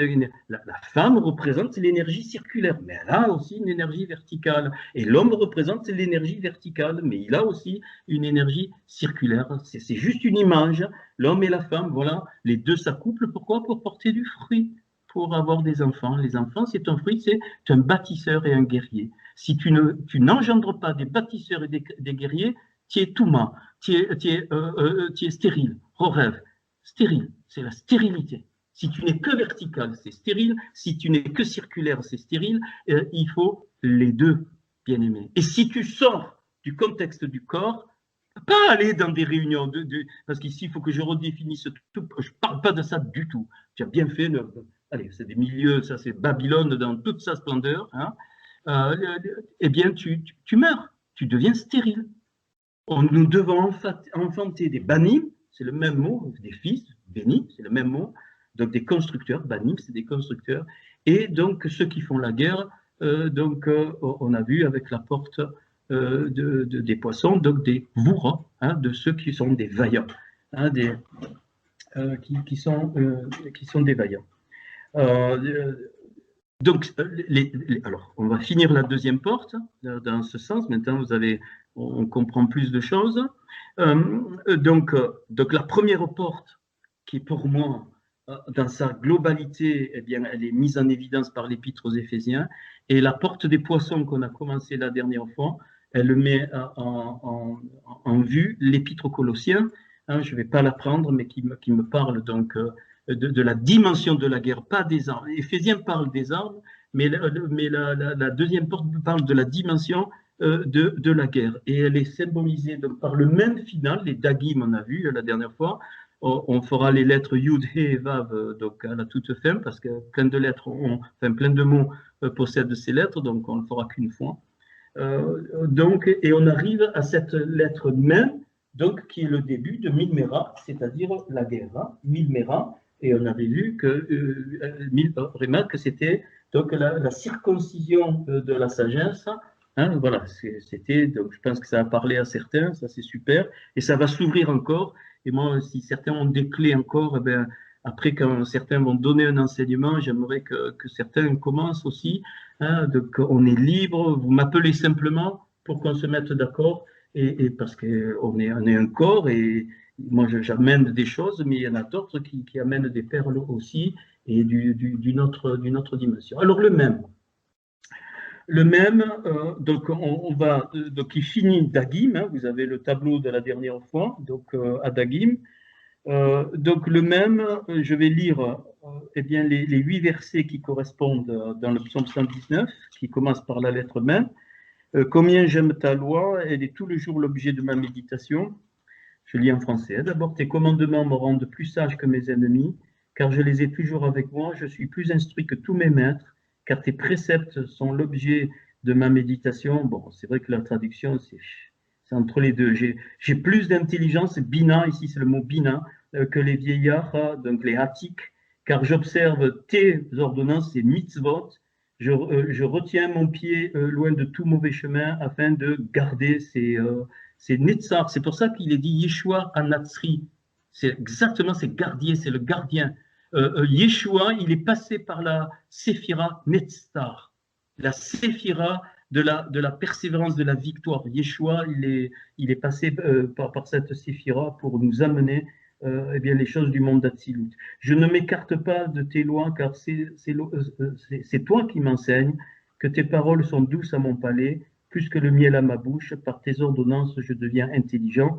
La femme représente l'énergie circulaire, mais elle a aussi une énergie verticale. Et l'homme représente l'énergie verticale, mais il a aussi une énergie circulaire. C'est juste une image. L'homme et la femme, voilà, les deux s'accouplent. Pourquoi? Pour porter du fruit, pour avoir des enfants. Les enfants, c'est un fruit, c'est un bâtisseur et un guerrier. Si tu n'engendres pas des bâtisseurs et des guerriers, tu es Touma, tu es stérile, rêve, stérile, c'est la stérilité. Si tu n'es que vertical, c'est stérile. Si tu n'es que circulaire, c'est stérile. Il faut les deux, bien aimés. Et si tu sors du contexte du corps, pas aller dans des réunions, parce qu'ici, il faut que je redéfinisse tout. Je ne parle pas de ça du tout. Tu as bien fait. Allez, c'est des milieux, ça c'est Babylone dans toute sa splendeur. Hein. Eh bien, tu meurs. Tu deviens stérile. Nous devons enfanter des banim, c'est le même mot, des fils, bénis, c'est le même mot, donc des constructeurs, banim, c'est des constructeurs, et donc ceux qui font la guerre, on a vu avec la porte des poissons, donc des voura, hein, de ceux qui sont des vaillants, hein, qui sont des vaillants. Donc, alors, on va finir la deuxième porte dans ce sens. Maintenant, on comprend plus de choses. Donc, la première porte, qui est pour moi, dans sa globalité, eh bien, elle est mise en évidence par l'Épître aux Éphésiens. Et la porte des poissons qu'on a commencé la dernière fois, elle met en vue l'Épître aux Colossiens. Hein, je ne vais pas la prendre, mais qui me parle donc de la dimension de la guerre, pas des armes. Éphésiens parle des armes, mais la deuxième porte parle de la dimension de la guerre. Et elle est symbolisée donc, par le même final, les dagim, on a vu la dernière fois. On fera les lettres Yud, He et Vav donc à la toute fin, parce que plein de lettres, plein de mots possèdent ces lettres, donc on ne le fera qu'une fois. Et on arrive à cette lettre même, donc qui est le début de Milmera, c'est-à-dire la guerre. Hein, Milmera, et on avait vu que c'était donc la circoncision de la sagesse. Hein, voilà, c'était donc je pense que ça a parlé à certains, ça c'est super, et ça va s'ouvrir encore. Et moi, si certains ont des clés encore, eh bien, après quand certains vont donner un enseignement, j'aimerais que certains commencent aussi. Hein, donc on est libre. Vous m'appelez simplement pour qu'on se mette d'accord, et parce qu'on est un corps et moi, j'amène des choses, mais il y en a d'autres qui amènent des perles aussi et d'une autre dimension. Alors, le même, donc on va, donc il finit Dagim, hein, vous avez le tableau de la dernière fois, donc à Dagim. Donc, le même, je vais lire eh bien, les 8 versets qui correspondent dans le psaume 119, qui commence par la lettre même. Combien j'aime ta loi, elle est tout le jour l'objet de ma méditation. Je lis en français. D'abord, tes commandements me rendent plus sage que mes ennemis, car je les ai toujours avec moi. Je suis plus instruit que tous mes maîtres, car tes préceptes sont l'objet de ma méditation. Bon, c'est vrai que la traduction, c'est entre les deux. J'ai plus d'intelligence, bina, ici c'est le mot bina, que les vieillards, donc les hatiques, car j'observe tes ordonnances, ces mitzvot. Je retiens mon pied loin de tout mauvais chemin afin de garder c'est Netzar, c'est pour ça qu'il est dit Yeshua Anatsri. C'est exactement, c'est gardien, c'est le gardien. Yeshua, il est passé par la Séphira Netzar, la Séphira de la persévérance, de la victoire. Yeshua, il est passé par cette Séphira pour nous amener eh bien, les choses du monde d'Atsilut. Je ne m'écarte pas de tes lois, car c'est toi qui m'enseignes, que tes paroles sont douces à mon palais, plus que le miel à ma bouche. Par tes ordonnances, je deviens intelligent.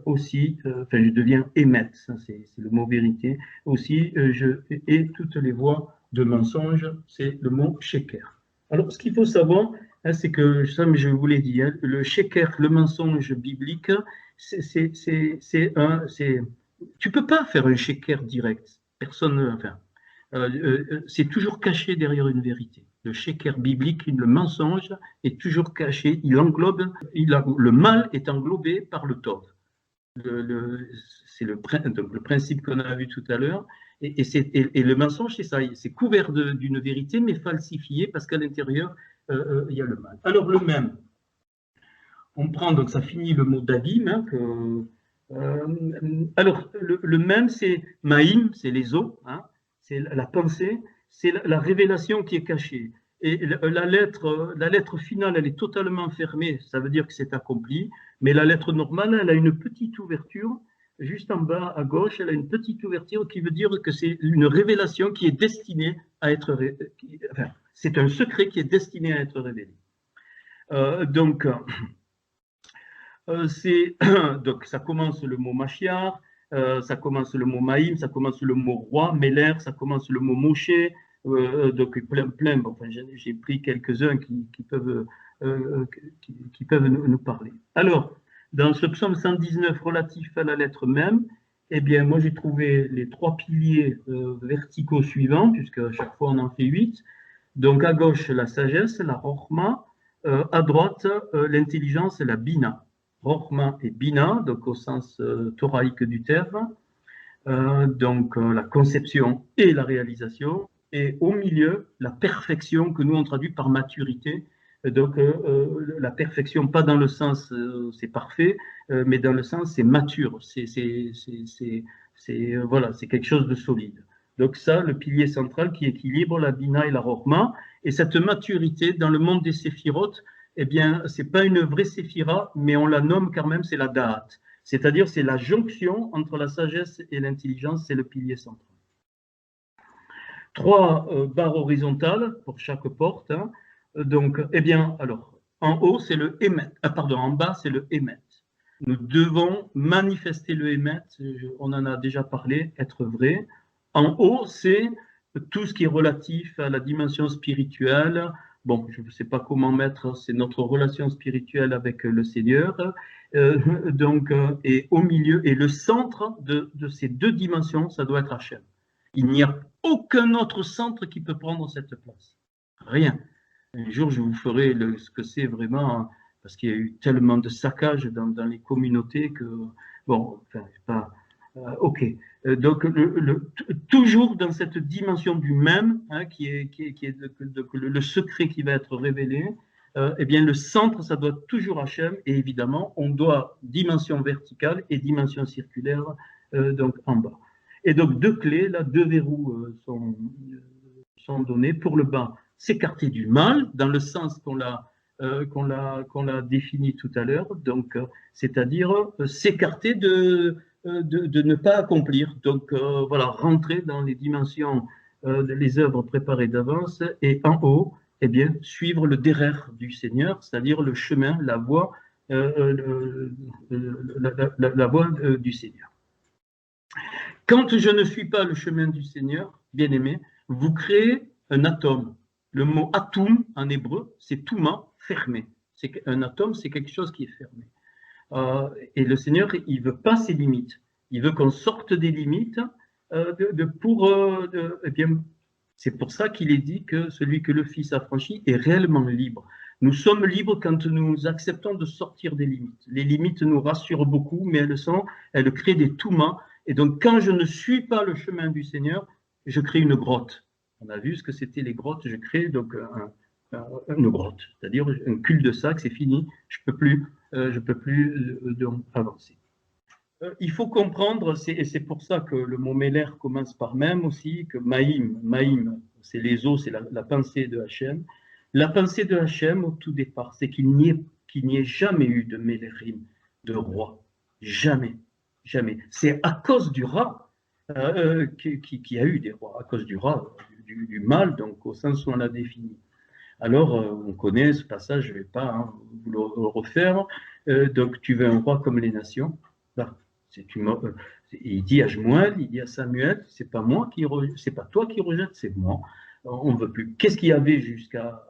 Enfin, je deviens émette, c'est le mot vérité. Aussi, je hais toutes les voies de mensonge, c'est le mot sheker. Alors, ce qu'il faut savoir, hein, c'est que, ça, mais je vous l'ai dit, hein, le sheker, le mensonge biblique, tu peux pas faire un sheker direct. Personne, enfin, c'est toujours caché derrière une vérité. Le sheker biblique, le mensonge est toujours caché. Le mal est englobé par le tov. C'est le principe qu'on a vu tout à l'heure. Et le mensonge, c'est ça, c'est couvert d'une vérité, mais falsifié parce qu'à l'intérieur, il y a le mal. Alors, le même, on prend, donc ça finit le mot d'abîme. Hein, alors, le même, c'est maïm, c'est les eaux, hein, c'est la pensée, c'est la révélation qui est cachée. Et la lettre finale, elle est totalement fermée, ça veut dire que c'est accompli, mais la lettre normale, elle a une petite ouverture, juste en bas à gauche, elle a une petite ouverture qui veut dire que c'est une révélation qui est destinée à être, enfin, c'est un secret qui est destiné à être révélé. Donc, donc, ça commence le mot Machiar, ça commence le mot Maïm, ça commence le mot roi, Meller, ça commence le mot Moshe, donc plein. Bon, enfin, j'ai pris quelques-uns qui peuvent nous parler. Alors, dans ce psaume 119 relatif à la lettre même, eh bien, moi j'ai trouvé les 3 piliers verticaux suivants, puisque à chaque fois on en fait 8. Donc à gauche, la sagesse, la Rochma, à droite, l'intelligence et la Bina. Rochma et Bina, donc au sens thoraïque du terme, donc la conception et la réalisation, et au milieu, la perfection que nous on traduit par maturité. Donc la perfection, pas dans le sens c'est parfait, mais dans le sens c'est mature, voilà, c'est quelque chose de solide. Donc ça, le pilier central qui équilibre la Bina et la Rochma, et cette maturité dans le monde des séphirotes, eh bien, c'est pas une vraie séphira, mais on la nomme quand même, c'est la Da'at. C'est-à-dire, c'est la jonction entre la sagesse et l'intelligence, c'est le pilier central. 3 barres horizontales pour chaque porte. Hein. Donc, eh bien, alors, en haut, c'est le émet. En bas, c'est le émet. Nous devons manifester le émet, on en a déjà parlé, être vrai. En haut, c'est tout ce qui est relatif à la dimension spirituelle. Bon, je ne sais pas comment mettre, c'est notre relation spirituelle avec le Seigneur. Et au milieu, et le centre de ces 2 dimensions, ça doit être Hachem. Il n'y a aucun autre centre qui peut prendre cette place. Rien. Un jour, je vous ferai ce que c'est vraiment, parce qu'il y a eu tellement de saccages dans les communautés que, bon, enfin, pas. Ok. Donc, toujours dans cette dimension du même, hein, qui est le secret qui va être révélé, eh bien, le centre, ça doit être toujours Hachem, et évidemment, on doit dimension verticale et dimension circulaire, donc en bas. Et donc, 2 clés, là, 2 verrous sont donnés pour le bas. S'écarter du mal, dans le sens qu'on l'a défini tout à l'heure, donc c'est-à-dire s'écarter de ne pas accomplir. Donc voilà, rentrer dans les dimensions les œuvres préparées d'avance, et en haut, eh bien, suivre le derer du Seigneur, c'est-à-dire le chemin, la voie, la voie du Seigneur. Quand je ne suis pas le chemin du Seigneur, bien-aimé, vous créez un atome. Le mot atum en hébreu, c'est touma, fermé. Un atome, c'est quelque chose qui est fermé. Et le Seigneur, il veut pas ses limites. Il veut qu'on sorte des limites eh bien, c'est pour ça qu'il est dit que celui que le Fils a franchi est réellement libre. Nous sommes libres quand nous acceptons de sortir des limites. Les limites nous rassurent beaucoup, mais elles créent des toumas. Et donc, quand je ne suis pas le chemin du Seigneur, je crée une grotte. On a vu ce que c'était les grottes. Je crée donc une grotte, c'est-à-dire un cul-de-sac, c'est fini. Je peux plus donc avancer. Il faut comprendre, et c'est pour ça que le mot Meller commence par même aussi, que Maïm, c'est les eaux, c'est la pensée de Hachem. La pensée de Hachem, au tout départ, c'est qu'il n'y ait jamais eu de Mellerim, de roi. Jamais. jamais. C'est à cause du rat qu'il y a eu des rois, à cause du rat, du mal, donc au sens où on l'a défini. Alors, on connaît ce passage, je ne vais pas vous le refaire. Donc, tu veux un roi comme les nations. Là, il dit à Shmuel, il dit à Samuel, c'est pas toi qui rejette, c'est moi. On ne veut plus. Qu'est-ce qu'il y avait jusqu'à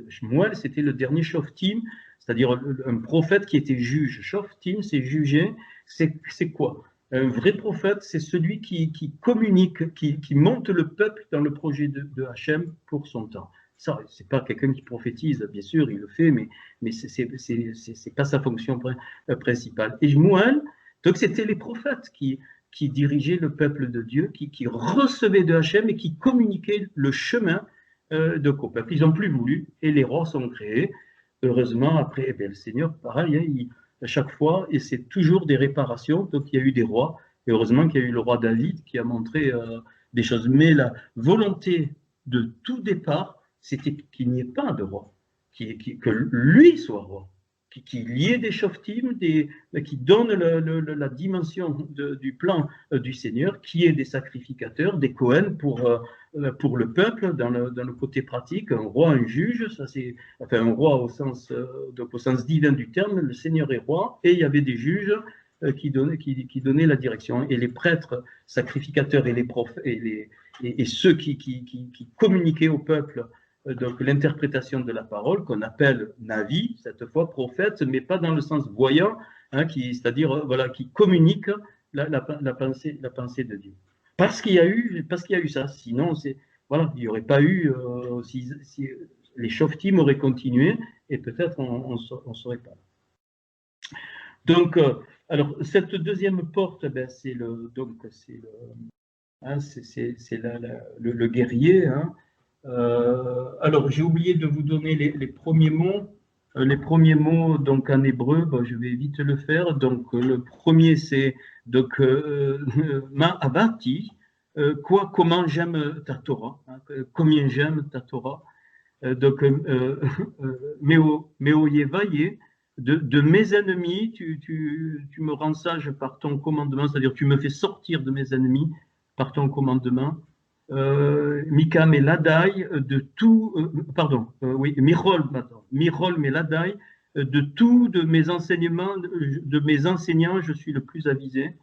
Shmuel? C'était le dernier Shoftim, c'est-à-dire un prophète qui était juge. Shoftim, c'est juger. C'est quoi? Un vrai prophète, c'est celui qui communique, qui monte le peuple dans le projet de Hachem pour son temps. Ça, c'est pas quelqu'un qui prophétise, bien sûr, il le fait, mais c'est pas sa fonction principale. Et Shmuel, donc c'était les prophètes qui dirigeaient le peuple de Dieu, qui recevaient de Hachem et qui communiquaient le chemin au peuple. Ils n'ont plus voulu et les rois sont créés. Heureusement, après, le Seigneur, pareil, à chaque fois, et c'est toujours des réparations. Donc il y a eu des rois, et heureusement qu'il y a eu le roi David qui a montré des choses. Mais la volonté de tout départ, c'était qu'il n'y ait pas de roi, que lui soit roi, qu'il y ait des shoftim, qui donnent la dimension du plan du Seigneur, qui est des sacrificateurs, des Kohen pour le peuple, dans le côté pratique, un roi, un juge, ça c'est, enfin un roi au sens divin du terme, le Seigneur est roi, et il y avait des juges qui donnaient la direction. Et les prêtres, sacrificateurs et les prophètes, et ceux qui communiquaient au peuple, donc l'interprétation de la parole qu'on appelle Navi, cette fois prophète, mais pas dans le sens voyant, c'est-à-dire voilà, qui communique la pensée de Dieu. Parce qu'il y a eu ça, sinon voilà, il n'y aurait pas eu si les shoftim auraient continué et peut-être on ne saurait pas. Donc alors cette deuxième porte, c'est le guerrier. Alors, j'ai oublié de vous donner les premiers mots. Donc en hébreu, je vais vite le faire. Donc, le premier, c'est donc Ma Avati, comment j'aime ta Torah, combien j'aime ta Torah. Donc, Meo Yevaye, de mes ennemis, tu me rends sage par ton commandement, c'est-à-dire tu me fais sortir de mes ennemis par ton commandement. Mika Meladai, de tout, Mirol Meladai, de tout de mes enseignements, de mes enseignants, je suis le plus avisé.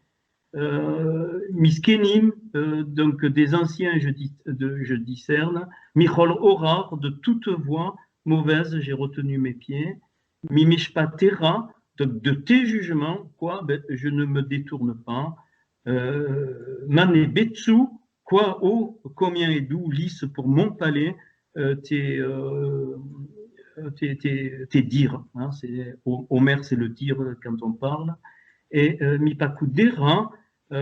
Miskenim, donc des anciens, je discerne. Michol Orar, de toute voix mauvaise, j'ai retenu mes pieds. Mimishpatera, de tes jugements, je ne me détourne pas. Mané Betsu, combien est doux, lisse pour mon palais, tes dires. Homer, c'est le dire quand on parle. Et Mipakudera, je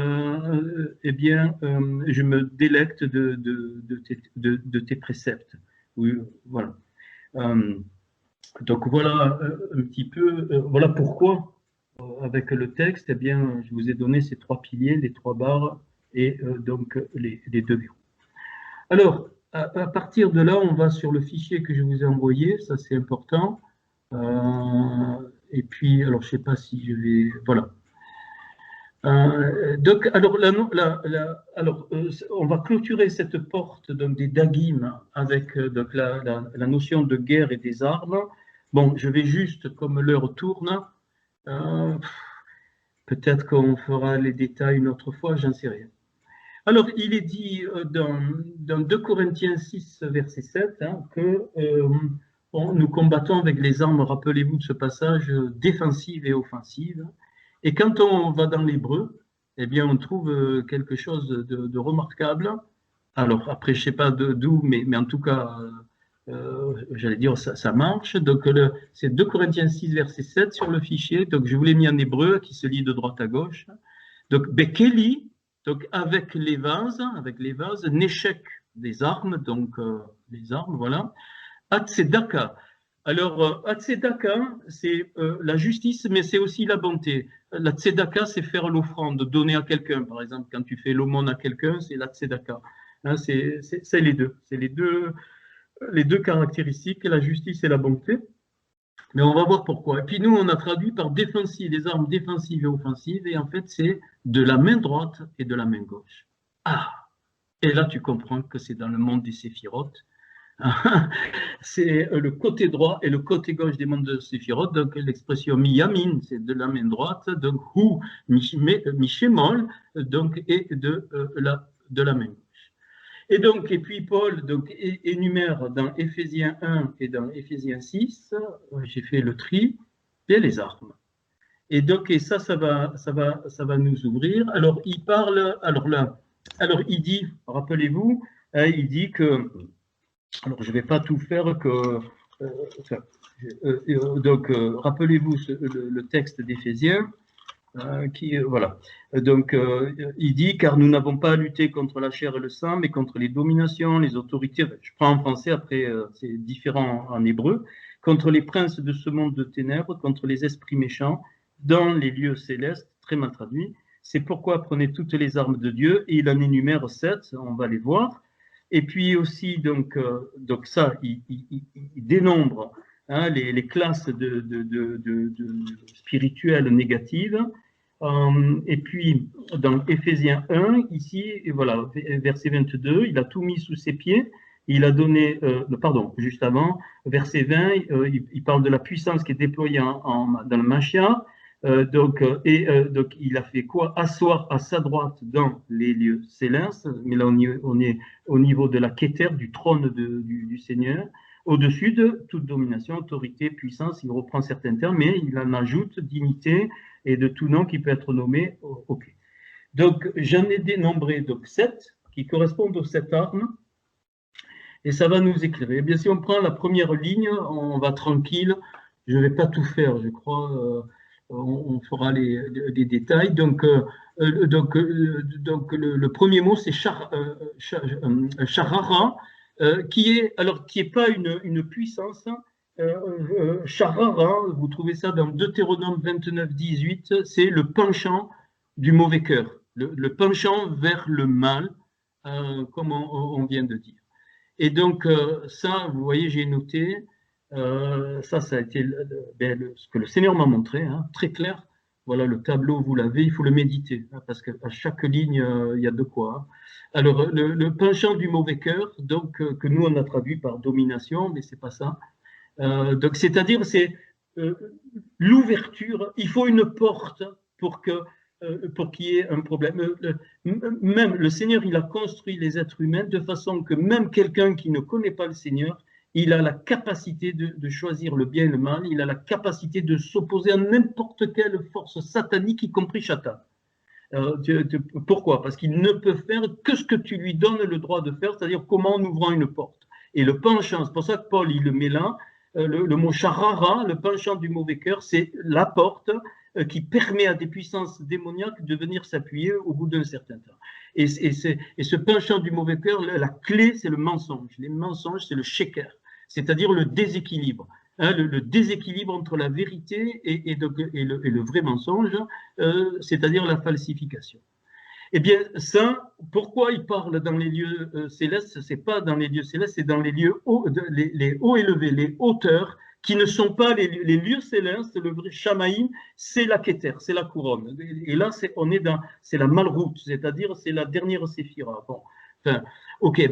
me délecte de tes préceptes. Oui, voilà. Donc voilà un petit peu, voilà pourquoi, avec le texte, je vous ai donné ces trois piliers, les trois barres, et donc les deux verrous. Alors, à partir de là, on va sur le fichier que je vous ai envoyé, ça c'est important. Et puis, alors je ne sais pas si je vais... Voilà. Donc, alors, on va clôturer cette porte donc, des Dagim avec donc, la notion de guerre et des armes. Bon, je vais juste, comme l'heure tourne, peut-être qu'on fera les détails une autre fois, j'en sais rien. Alors, il est dit dans 2 Corinthiens 6, verset 7, que nous combattons avec les armes, rappelez-vous de ce passage, défensives et offensives. Et quand on va dans l'hébreu, on trouve quelque chose de remarquable. Alors, après, je ne sais pas d'où, mais en tout cas, j'allais dire, ça marche. Donc, c'est 2 Corinthiens 6, verset 7 sur le fichier. Donc, je vous l'ai mis en hébreu, qui se lit de droite à gauche. Donc, Bekeli, donc avec les vases, Neshek, des armes, donc les armes, voilà. Atsedaka. Alors, Atsedaka, c'est la justice, mais c'est aussi la bonté. La tzedaka, c'est faire l'offrande, donner à quelqu'un. Par exemple, quand tu fais l'aumône à quelqu'un, c'est la tzedaka. C'est les deux. C'est les deux caractéristiques, la justice et la bonté. Mais on va voir pourquoi. Et puis nous, on a traduit par défensive, les armes défensives et offensives, et en fait, c'est de la main droite et de la main gauche. Ah! Et là, tu comprends que c'est dans le monde des séphirotes. C'est le côté droit et le côté gauche des mondes de séphirotes. Donc, l'expression miyamin, c'est de la main droite. Donc, hu, mishemol, donc, et de la main gauche. Et donc, et puis Paul donc, énumère dans Éphésiens 1 et dans Éphésiens 6, j'ai fait le tri, et les armes. Et donc, et ça va nous ouvrir. Alors, il parle, alors il dit, rappelez-vous, hein, il dit que, alors je ne vais pas tout faire que, donc, rappelez-vous le texte d'Éphésiens, voilà. Donc, il dit, car nous n'avons pas à lutter contre la chair et le sang, mais contre les dominations, les autorités. Je prends en français, après, c'est différent en hébreu. Contre les princes de ce monde de ténèbres, contre les esprits méchants, dans les lieux célestes, très mal traduit. C'est pourquoi prenez toutes les armes de Dieu, et il en énumère 7, on va les voir. Et puis aussi, donc ça, il dénombre hein, les classes de spirituelles négatives. Et puis, dans Éphésiens 1, ici, et voilà, verset 22, il a tout mis sous ses pieds. Il a donné, pardon, juste avant, verset 20, il parle de la puissance qui est déployée dans le Mashiach. Donc, il a fait quoi? Asseoir à sa droite dans les lieux célestes. Mais là, on est au niveau de la Kéter, du trône du Seigneur, au-dessus de toute domination, autorité, puissance. Il reprend certains termes, mais il en ajoute dignité et de tout nom qui peut être nommé. Ok. Donc, j'en ai dénombré donc 7 qui correspondent aux 7 armes. Et ça va nous éclairer. Eh bien, si on prend la première ligne, on va tranquille. Je ne vais pas tout faire, je crois. On fera les détails. Donc, le premier mot, c'est charara, qui est pas une puissance. Charara, vous trouvez ça dans Deutéronome 29, 18, c'est le penchant du mauvais cœur, le penchant vers le mal, comme on vient de dire. Et donc, ça, vous voyez, j'ai noté, ça a été ce que le Seigneur m'a montré, hein, très clair. Voilà, le tableau, vous l'avez, il faut le méditer, hein, parce qu'à chaque ligne, il y a de quoi. Hein. Alors, le penchant du mauvais cœur, donc, que nous, on a traduit par domination, mais c'est pas ça. Donc, c'est-à-dire, c'est l'ouverture, il faut une porte pour qu'il y ait un problème. Même le Seigneur, il a construit les êtres humains de façon que même quelqu'un qui ne connaît pas le Seigneur, il a la capacité de choisir le bien et le mal, il a la capacité de s'opposer à n'importe quelle force satanique, y compris Satan. Pourquoi? Parce qu'il ne peut faire que ce que tu lui donnes le droit de faire, c'est-à-dire comment en ouvrant une porte. Et le penchant, c'est pour ça que Paul, il le met là, le mot charara, le penchant du mauvais cœur, c'est la porte qui permet à des puissances démoniaques de venir s'appuyer au bout d'un certain temps. Et ce penchant du mauvais cœur, la clé, c'est le mensonge. Les mensonges, c'est le sheker, c'est-à-dire le déséquilibre. Hein, le déséquilibre entre la vérité et le vrai mensonge, c'est-à-dire la falsification. Eh bien, ça, pourquoi il parle dans les lieux célestes? C'est pas dans les lieux célestes, c'est dans les lieux les hauts élevés, les hauteurs, qui ne sont pas les lieux célestes. Le vrai Shamaïm, c'est la Kéter, c'est la couronne. Et là, c'est la Malroute, c'est-à-dire c'est la dernière séphira. Bon, enfin, ok.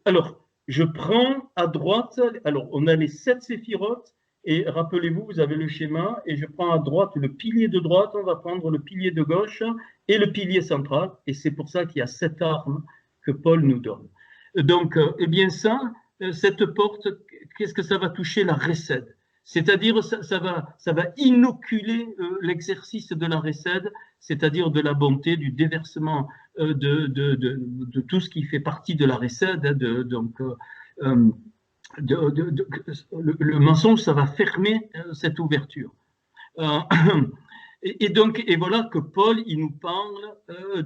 Alors, je prends à droite. Alors, on a les 7 séphirotes. Et rappelez-vous, vous avez le schéma, et je prends à droite le pilier de droite, on va prendre le pilier de gauche et le pilier central, et c'est pour ça qu'il y a 7 armes que Paul nous donne. Donc, eh bien ça, cette porte, qu'est-ce que ça va toucher? La récède. C'est-à-dire, ça va inoculer l'exercice de la récède, c'est-à-dire de la bonté, du déversement de tout ce qui fait partie de la récède, le mensonge, ça va fermer cette ouverture. Et voilà que Paul, il nous parle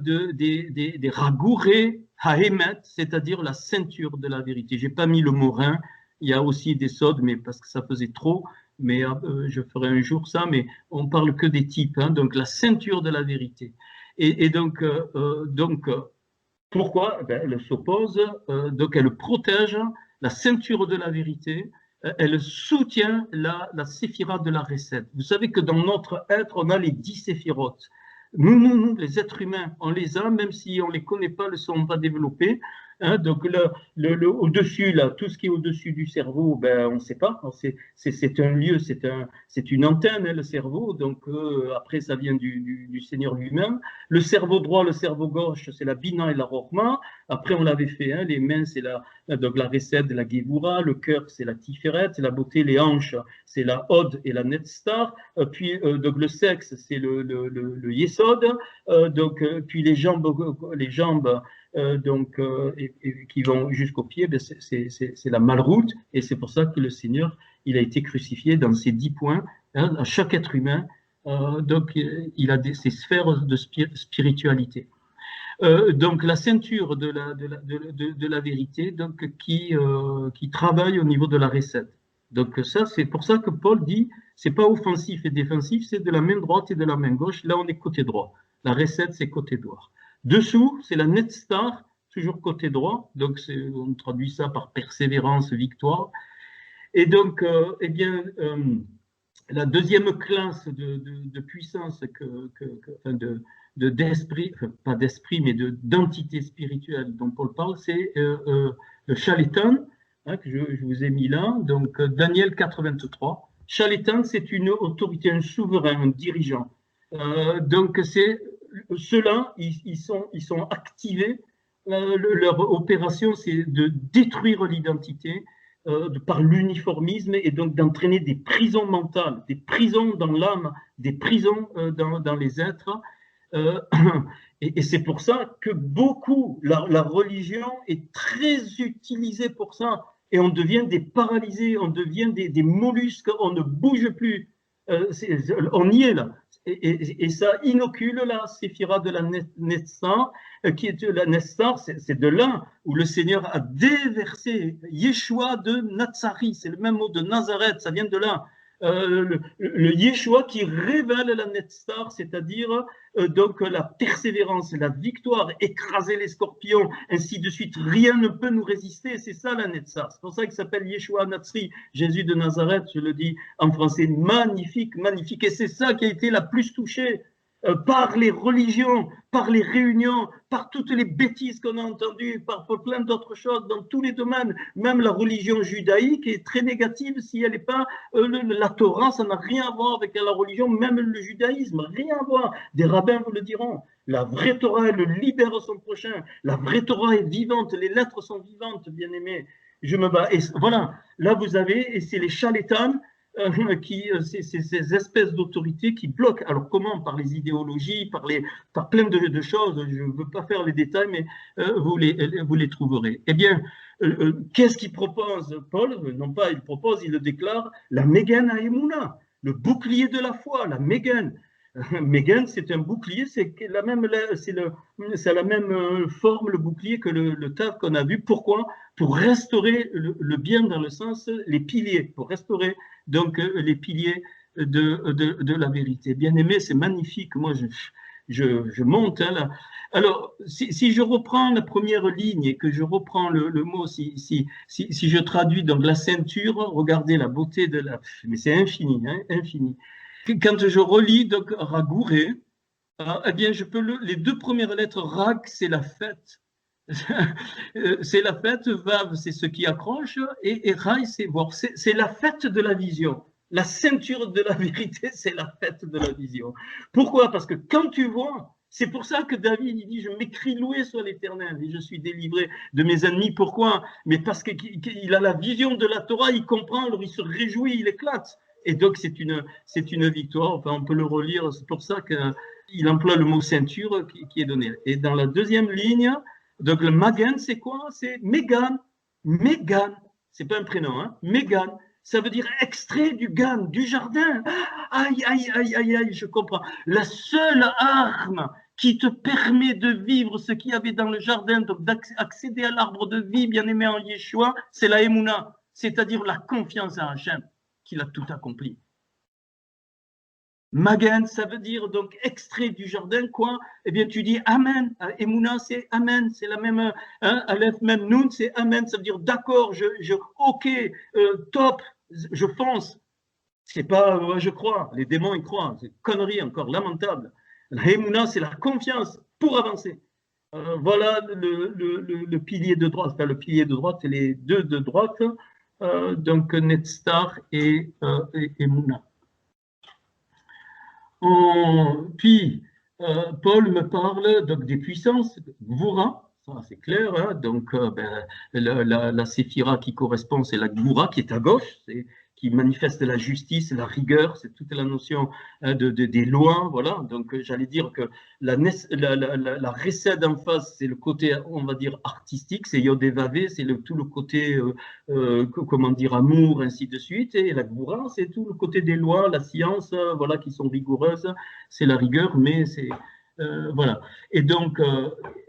des ragourés haemet, c'est-à-dire la ceinture de la vérité. J'ai pas mis le mot rein, il y a aussi des sodes, mais parce que ça faisait trop, mais je ferai un jour ça, mais on parle que des types, hein, donc la ceinture de la vérité. Et donc pourquoi? Ben, elle s'oppose, donc elle protège la ceinture de la vérité, elle soutient la séphira de la Chesed. Vous savez que dans notre être, on a les 10 séphirotes. Nous, les êtres humains, on les a, même si on ne les connaît pas, ne sont pas développés. Hein, donc, au-dessus, là, tout ce qui est au-dessus du cerveau, ben, on ne sait pas. C'est un lieu, c'est une antenne, hein, le cerveau. Donc, après, ça vient du Seigneur lui-même. Le cerveau droit, le cerveau gauche, c'est la Bina et la Rochma. Après, on l'avait fait, hein, les mains, c'est donc la Chesed, la Gevura. Le cœur, c'est la Tiferet. La beauté, les hanches, c'est la Hod et la Netzstar. Puis, donc, le sexe, c'est le Yesod. Puis les jambes qui vont jusqu'aux pieds, ben c'est la malroute, et c'est pour ça que le Seigneur, il a été crucifié dans ces 10 points, hein, à chaque être humain, donc il a ces sphères de spiritualité. Donc la ceinture de la vérité, donc qui travaille au niveau de la recette. Donc ça, c'est pour ça que Paul dit, c'est pas offensif et défensif, c'est de la main droite et de la main gauche. Là, on est côté droit. La recette, c'est côté droit. Dessous, c'est la Netzstar, toujours côté droit. Donc on traduit ça par persévérance, victoire. Et donc, la deuxième classe de puissance d'esprit, pas d'esprit, mais d'entité spirituelle dont Paul parle, c'est le Shalitan, hein, que je vous ai mis là, donc Daniel 4.23. Shalitan, c'est une autorité, un souverain, un dirigeant. Donc ceux-là, ils sont activés. Leur opération, c'est de détruire l'identité par l'uniformisme et donc d'entraîner des prisons mentales, des prisons dans l'âme, des prisons dans les êtres. Et c'est pour ça que la religion est très utilisée pour ça. Et on devient des paralysés, on devient des mollusques, on ne bouge plus. On y est là. Et ça inocule la séphira de la Netzstar, qui est la Netzstar, c'est de là où le Seigneur a déversé Yeshua de Natsari, c'est le même mot de Nazareth, ça vient de là. Le Yeshua qui révèle la Netzstar, c'est-à-dire donc la persévérance, la victoire, écraser les scorpions, ainsi de suite. Rien ne peut nous résister, c'est ça la Netzstar. C'est pour ça qu'il s'appelle Yeshua Natsri, Jésus de Nazareth, je le dis en français, magnifique, magnifique. Et c'est ça qui a été la plus touchée par les religions, par les réunions, par toutes les bêtises qu'on a entendues, par plein d'autres choses dans tous les domaines. Même la religion judaïque est très négative si elle n'est pas la Torah, ça n'a rien à voir avec la religion, même le judaïsme, rien à voir. Des rabbins vous le diront. La vraie Torah, elle libère son prochain. La vraie Torah est vivante, les lettres sont vivantes, bien-aimés. Je me bats. Et voilà, là vous avez, et c'est les chalétanes, ces espèces d'autorités qui bloquent. Alors comment? Par les idéologies, par plein de choses. Je ne veux pas faire les détails, mais vous les trouverez. Eh bien, qu'est-ce qu'il propose Paul? Non pas il propose, il le déclare, la Megan à Emouna, le bouclier de la foi, la Megan. Megan, c'est un bouclier, c'est la même forme, le bouclier que le taf qu'on a vu. Pourquoi? Pour restaurer le bien dans le sens, les piliers, pour restaurer donc les piliers de la vérité. Bien aimé, c'est magnifique. Moi, je monte. Hein, là. Alors, si je reprends la première ligne et que je reprends le mot, si je traduis donc la ceinture, regardez la beauté de la... Mais c'est infini, hein, infini. Quand je relis donc Ragouré, eh bien, je peux les deux premières lettres, Rag, c'est la fête. C'est la fête, Vav, c'est ce qui accroche, et Rai, c'est voir. C'est la fête de la vision. La ceinture de la vérité, c'est la fête de la vision. Pourquoi? Parce que quand tu vois, c'est pour ça que David, il dit, je m'écris loué soit l'Éternel, et je suis délivré de mes ennemis. Pourquoi? Mais parce qu'il a la vision de la Torah, il comprend, alors il se réjouit, il éclate. Et donc, c'est une victoire. Enfin, on peut le relire. C'est pour ça qu'il emploie le mot ceinture qui est donné. Et dans la deuxième ligne, donc le Magan, c'est quoi? C'est Megan. Megan. C'est pas un prénom, hein? Megan. Ça veut dire extrait du gan, du jardin. Aïe, aïe, aïe, aïe, aïe, je comprends. La seule arme qui te permet de vivre ce qu'il y avait dans le jardin, donc d'accéder à l'arbre de vie, bien aimé en Yeshua, c'est la Emouna, c'est-à-dire la confiance en Hachem, qu'il a tout accompli. Magen, ça veut dire donc extrait du jardin, quoi? Eh bien, tu dis Amen. Emouna, c'est Amen. C'est la même, hein, Aleph, même Nun, c'est Amen. Ça veut dire d'accord, ok, top, je fonce. C'est pas je crois. Les démons, ils croient. C'est une connerie encore, lamentable. La Emouna, c'est la confiance pour avancer. Voilà le pilier de droite. Enfin, le pilier de droite, c'est les deux de droite. Donc, Netstar et Mouna. Puis, Paul me parle donc des puissances, Gvura, ça c'est clair, hein, donc la séphira qui correspond, c'est la Gvura qui est à gauche, qui manifeste la justice, la rigueur, c'est toute la notion des lois, voilà, donc j'allais dire que la récède en face, c'est le côté, on va dire, artistique, c'est Yodévavé, c'est tout le côté, comment dire, amour, ainsi de suite, et la Gvura, c'est tout le côté des lois, la science, voilà, qui sont rigoureuses, c'est la rigueur, mais c'est voilà. Et donc,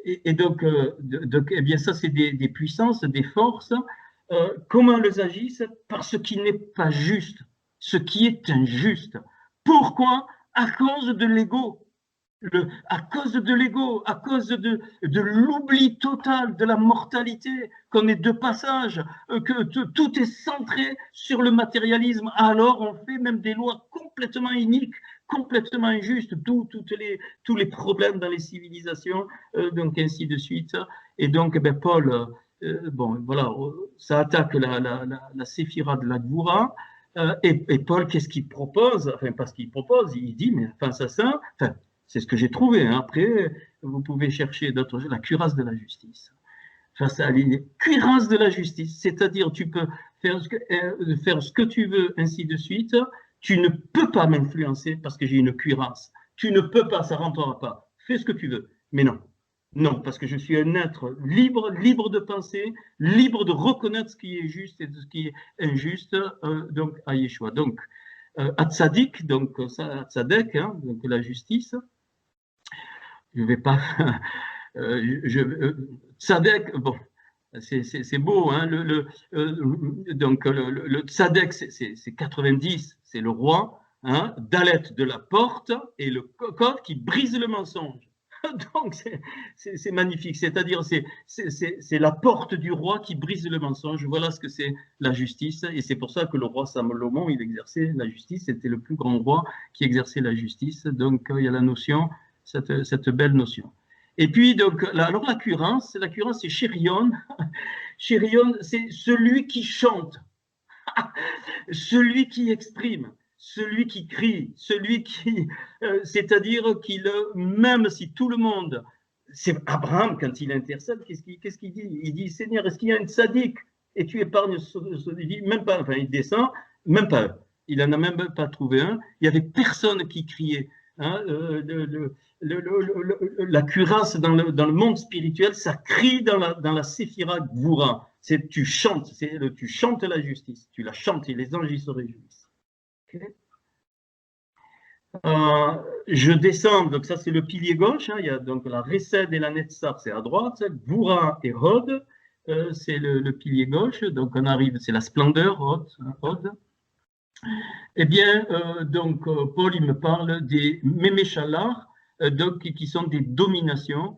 eh bien, ça, c'est des puissances, des forces. Comment elles agissent? Par ce qui n'est pas juste, ce qui est injuste. Pourquoi? À cause de l'ego. À cause de l'ego, à cause de l'oubli total de la mortalité, qu'on est de passage, que tout est centré sur le matérialisme. Alors on fait même des lois complètement iniques, complètement injustes, tous les problèmes dans les civilisations, donc ainsi de suite. Et donc, ben, Paul, bon, voilà, ça attaque la séphira de la Gvura. Et Paul, qu'est-ce qu'il propose? Enfin, pas ce qu'il propose, il dit, mais face à ça, enfin, c'est ce que j'ai trouvé. Hein. Après, vous pouvez chercher d'autres choses. La cuirasse de la justice. Face à la cuirasse de la justice, c'est-à-dire tu peux faire ce que tu veux, ainsi de suite. Tu ne peux pas m'influencer parce que j'ai une cuirasse. Tu ne peux pas, ça ne rentrera pas. Fais ce que tu veux. Mais non. Non, parce que je suis un être libre, libre de penser, libre de reconnaître ce qui est juste et de ce qui est injuste, donc à Yeshua. Donc, à Tzadik, donc Tzadek, hein, donc la justice, je vais pas. Tzadek, bon, c'est beau, hein, donc le Tzadek, c'est 90, c'est le roi, hein, Dalet de la porte et le Kof qui brise le mensonge. Donc c'est magnifique, c'est-à-dire c'est la porte du roi qui brise le mensonge. Voilà ce que c'est la justice, et c'est pour ça que le roi Salomon, il exerçait la justice, c'était le plus grand roi qui exerçait la justice. Donc il y a la notion, cette belle notion. Et puis donc alors la cuirasse c'est Chérion. Chérion, c'est celui qui chante, celui qui exprime, celui qui crie, celui qui, c'est-à-dire qu'il, même si tout le monde, c'est Abraham quand il intercède, qu'est-ce qu'il dit? Il dit, Seigneur, est-ce qu'il y a un tzaddik? Et tu épargnes, il dit, même pas, enfin il descend, même pas, il n'en a même pas trouvé un, il n'y avait personne qui criait. Hein, la cuirasse dans le monde spirituel, ça crie dans la séphira Gvura. Tu chantes, tu chantes la justice, tu la chantes et les anges y se réjouissent. Okay. Je descends, donc ça c'est le pilier gauche, hein, il y a donc la Resed et la Netzar, c'est à droite, Gvura et Hod, c'est le pilier gauche, donc on arrive, c'est la splendeur, Hod. Eh bien, donc Paul il me parle des Méméchalar, donc qui sont des dominations,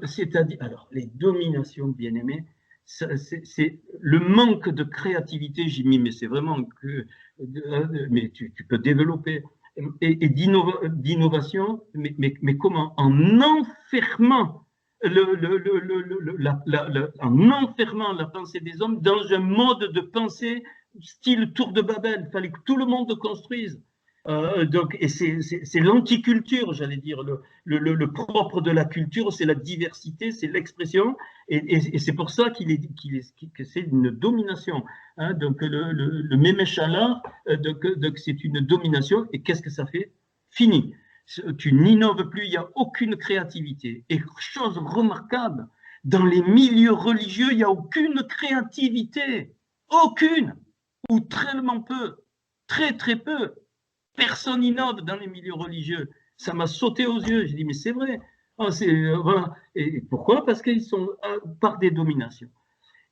c'est-à-dire, alors les dominations, bien aimés, c'est le manque de créativité, j'ai mis, mais c'est vraiment que, mais tu peux développer, et d'innovation, mais comment? En enfermant en enfermant la pensée des hommes dans un mode de pensée style Tour de Babel. Il fallait que tout le monde construise. Donc, et c'est l'anticulture, j'allais dire. Le propre de la culture, c'est la diversité, c'est l'expression, et c'est pour ça que c'est une domination. Hein, donc, le Méméchala, donc c'est une domination, et qu'est-ce que ça fait? Fini. Tu n'innoves plus, il n'y a aucune créativité. Et chose remarquable, dans les milieux religieux, il n'y a aucune créativité. Aucune. Ou tellement peu. Très, très peu. Personne innove dans les milieux religieux. Ça m'a sauté aux yeux. J'ai dit, mais c'est vrai. Oh, voilà. Et pourquoi? Parce qu'ils sont par des dominations.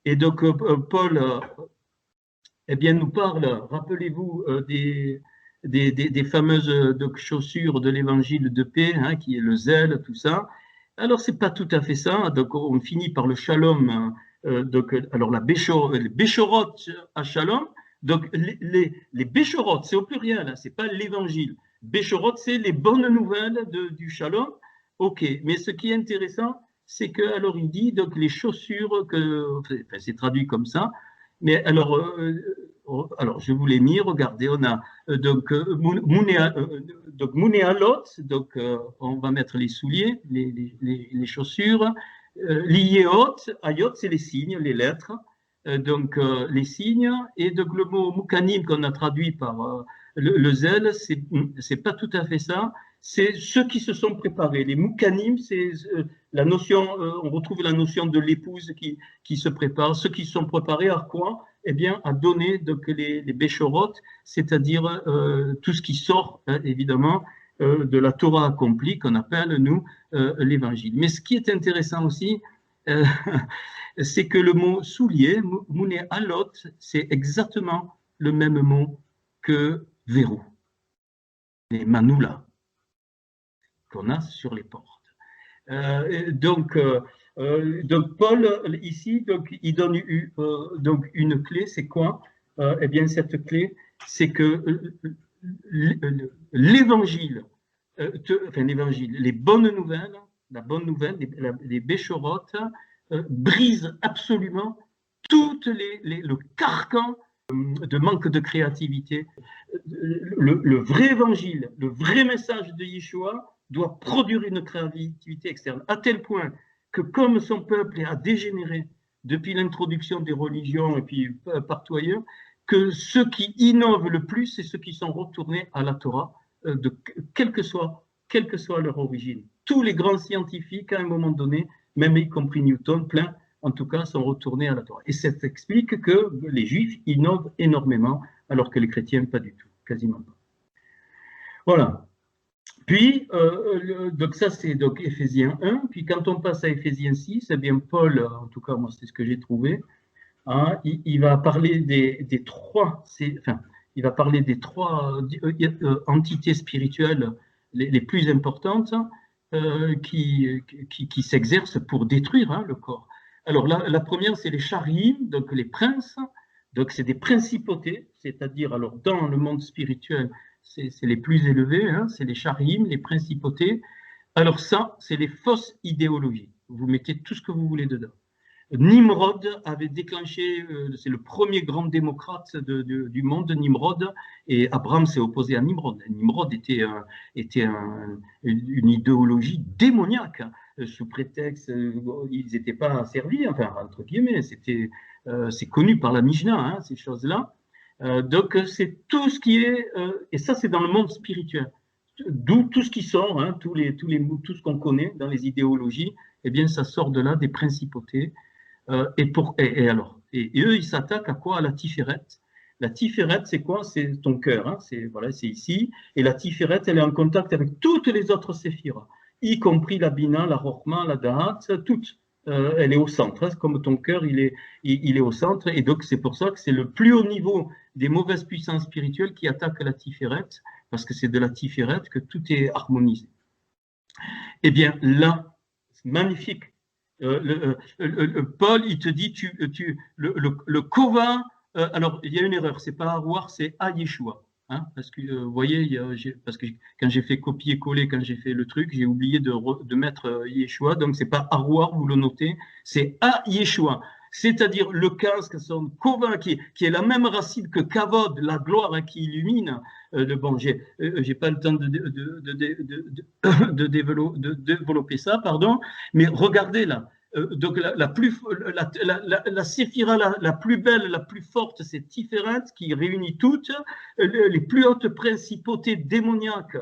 Et donc, Paul, eh bien, nous parle, rappelez-vous, des fameuses donc, chaussures de l'évangile de paix, hein, qui est le zèle, tout ça. Alors, c'est pas tout à fait ça. Donc, on finit par le shalom. Donc, alors, les béchorotes à shalom. Donc, les béchorotes, c'est au pluriel, hein, c'est pas l'évangile. Béchorotes, c'est les bonnes nouvelles du shalom. OK. Mais ce qui est intéressant, c'est que, alors, il dit, donc, les chaussures, enfin, c'est traduit comme ça. Mais alors, je vous l'ai mis, regardez, on a donc Munéalot, donc on va mettre les souliers, les chaussures, l'Iyéot, Ayot, c'est les signes, les lettres, donc les signes, et donc le mot Mukanim qu'on a traduit par le zèle, c'est pas tout à fait ça, c'est ceux qui se sont préparés. Les Mukanim, c'est la notion, on retrouve la notion de l'épouse qui se prépare, ceux qui se sont préparés à quoi? Eh bien, à donner donc, les béchorotes, c'est-à-dire tout ce qui sort, hein, évidemment, de la Torah accomplie, qu'on appelle, nous, l'Évangile. Mais ce qui est intéressant aussi, c'est que le mot soulier, mouné alot, c'est exactement le même mot que verrou, les manoulas qu'on a sur les portes. Donc, Paul, ici, donc, il donne donc une clé, c'est quoi? Eh bien, cette clé, c'est que l'évangile, enfin l'évangile, les bonnes nouvelles, la bonne nouvelle, les béchorotes, brisent absolument toutes le carcan de manque de créativité. Le vrai évangile, le vrai message de Yeshua doit produire une créativité externe, à tel point que comme son peuple a dégénéré depuis l'introduction des religions et puis partout ailleurs, que ceux qui innovent le plus, c'est ceux qui sont retournés à la Torah, quelle que soit leur origine. Tous les grands scientifiques, à un moment donné, même y compris Newton, plein, en tout cas, sont retournés à la Torah. Et ça explique que les Juifs innovent énormément, alors que les chrétiens, pas du tout, quasiment pas. Voilà. Puis, donc ça, c'est donc Éphésiens 1. Puis, quand on passe à Éphésiens 6, eh bien, Paul, en tout cas, moi, c'est ce que j'ai trouvé, hein, il va parler des trois, il va parler des trois entités spirituelles les plus importantes qui s'exercent pour détruire, hein, le corps. Alors, la première, c'est les charim, donc les princes. Donc, c'est des principautés, c'est-à-dire, alors, dans le monde spirituel, c'est les plus élevés, hein, c'est les charim, les principautés. Alors ça, c'est les fausses idéologies. Vous mettez tout ce que vous voulez dedans. Nimrod avait déclenché, c'est le premier grand démocrate du monde, Nimrod, et Abraham s'est opposé à Nimrod. Nimrod était une idéologie démoniaque, sous prétexte, ils n'étaient pas servis, enfin, entre guillemets, c'est connu par la Mishnah, hein, ces choses-là. Donc, c'est tout ce qui est, et ça, c'est dans le monde spirituel. D'où tout ce qui sort, hein, tout ce qu'on connaît dans les idéologies, eh bien, ça sort de là, des principautés. Et eux, ils s'attaquent à quoi? À la Tiferet. La Tiferet, c'est quoi? C'est ton cœur, hein, c'est ici. Et la Tiferet, elle est en contact avec toutes les autres séphiras, y compris la Bina, la Rochma, la Dahat, toutes. Elle est au centre, hein, comme ton cœur, il est au centre, et donc c'est pour ça que c'est le plus haut niveau des mauvaises puissances spirituelles qui attaquent la Tiferet, parce que c'est de la Tiferet que tout est harmonisé. Eh bien là, c'est magnifique. Paul, il te dit, le Kova, alors il y a une erreur, c'est pas Arwar, c'est à Yeshua. Hein, parce que vous voyez, parce que quand j'ai fait copier-coller, quand j'ai fait le truc, j'ai oublié de mettre Yeshua, donc c'est pas Arwar, vous le notez, c'est à Yeshua. C'est-à-dire le casque, son Kova, qui est la même racine que Kavod, la gloire, hein, qui illumine. Bon, j'ai pas le temps de développer ça, pardon, mais regardez là. Donc la séphira la plus belle, la plus forte, c'est Tiferet, qui réunit toutes les plus hautes principautés démoniaques.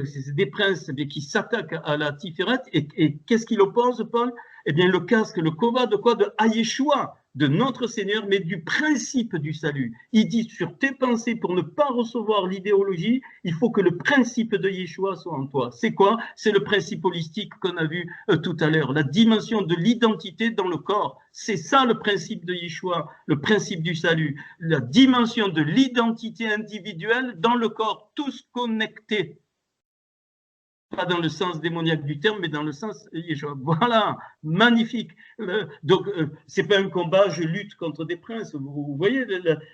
C'est des princes qui s'attaquent à la Tiferet, et qu'est-ce qu'il oppose, Paul? Eh bien, le casque, le kova de quoi? De Yeshua. de notre Seigneur, mais du principe du salut. Il dit sur tes pensées, pour ne pas recevoir l'idéologie, il faut que le principe de Yeshua soit en toi. C'est quoi? C'est le principe holistique qu'on a vu tout à l'heure, la dimension de l'identité dans le corps. C'est ça le principe de Yeshua, le principe du salut, la dimension de l'identité individuelle dans le corps, tous connectés. Pas dans le sens démoniaque du terme, mais dans le sens Yeshua. Voilà, magnifique. Donc, c'est pas un combat, je lutte contre des princes. Vous voyez,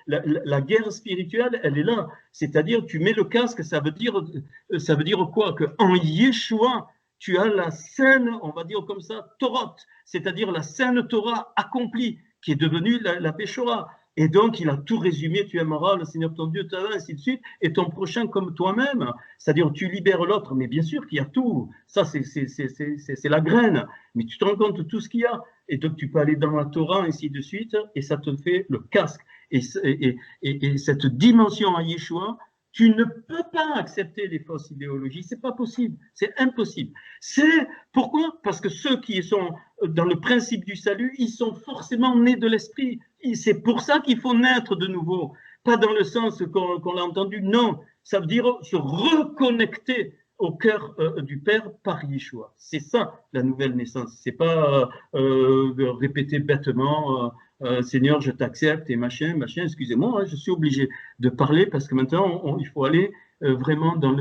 la guerre spirituelle, elle est là. C'est-à-dire, tu mets le casque, ça veut dire quoi? Qu'en Yeshua, tu as la saine, on va dire comme ça, Torah, c'est-à-dire la saine Torah accomplie, qui est devenue la Péchora. Et donc, il a tout résumé, tu aimeras le Seigneur ton Dieu, ainsi de suite, et ton prochain comme toi-même. C'est-à-dire, tu libères l'autre, mais bien sûr qu'il y a tout. Ça, c'est la graine. Mais tu te rends compte de tout ce qu'il y a. Et donc, tu peux aller dans la Torah, ainsi de suite, et ça te fait le casque. Et cette dimension à Yeshua, tu ne peux pas accepter les fausses idéologies, c'est pas possible, c'est impossible. C'est pourquoi? Parce que ceux qui sont dans le principe du salut, ils sont forcément nés de l'esprit. C'est pour ça qu'il faut naître de nouveau, pas dans le sens qu'on l'a entendu, non, ça veut dire se reconnecter au cœur du Père par Yeshua. C'est ça la nouvelle naissance, c'est pas répéter bêtement Seigneur, je t'accepte et machin, excusez-moi, hein, je suis obligé de parler parce que maintenant, il faut aller vraiment dans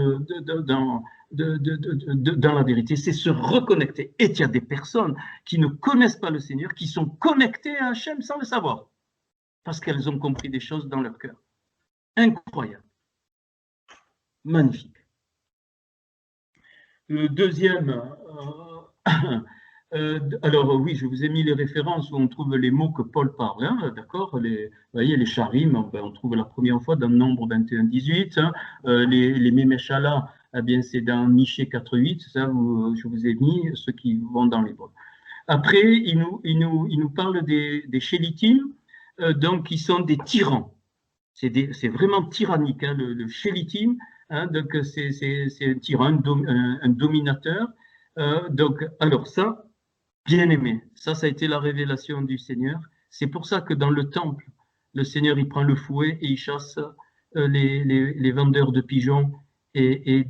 la vérité, c'est se reconnecter. Et il y a des personnes qui ne connaissent pas le Seigneur, qui sont connectées à Hachem sans le savoir, parce qu'elles ont compris des choses dans leur cœur. Incroyable. Magnifique. Le deuxième... alors oui, je vous ai mis les références où on trouve les mots que Paul parle, hein, d'accord. Vous voyez, les charim, on trouve la première fois dans Nombre 21-18, hein, les Méméchala, eh bien c'est dans Michée 4-8, ça je vous ai mis ceux qui vont dans les bonnes. Après, il nous parle des Chélitim, donc qui sont des tyrans. C'est vraiment tyrannique, hein, le Chélitim, hein, donc c'est un tyran, un dominateur. Donc, alors ça, bien aimé, ça a été la révélation du Seigneur. C'est pour ça que dans le temple, le Seigneur, il prend le fouet et il chasse les vendeurs de pigeons et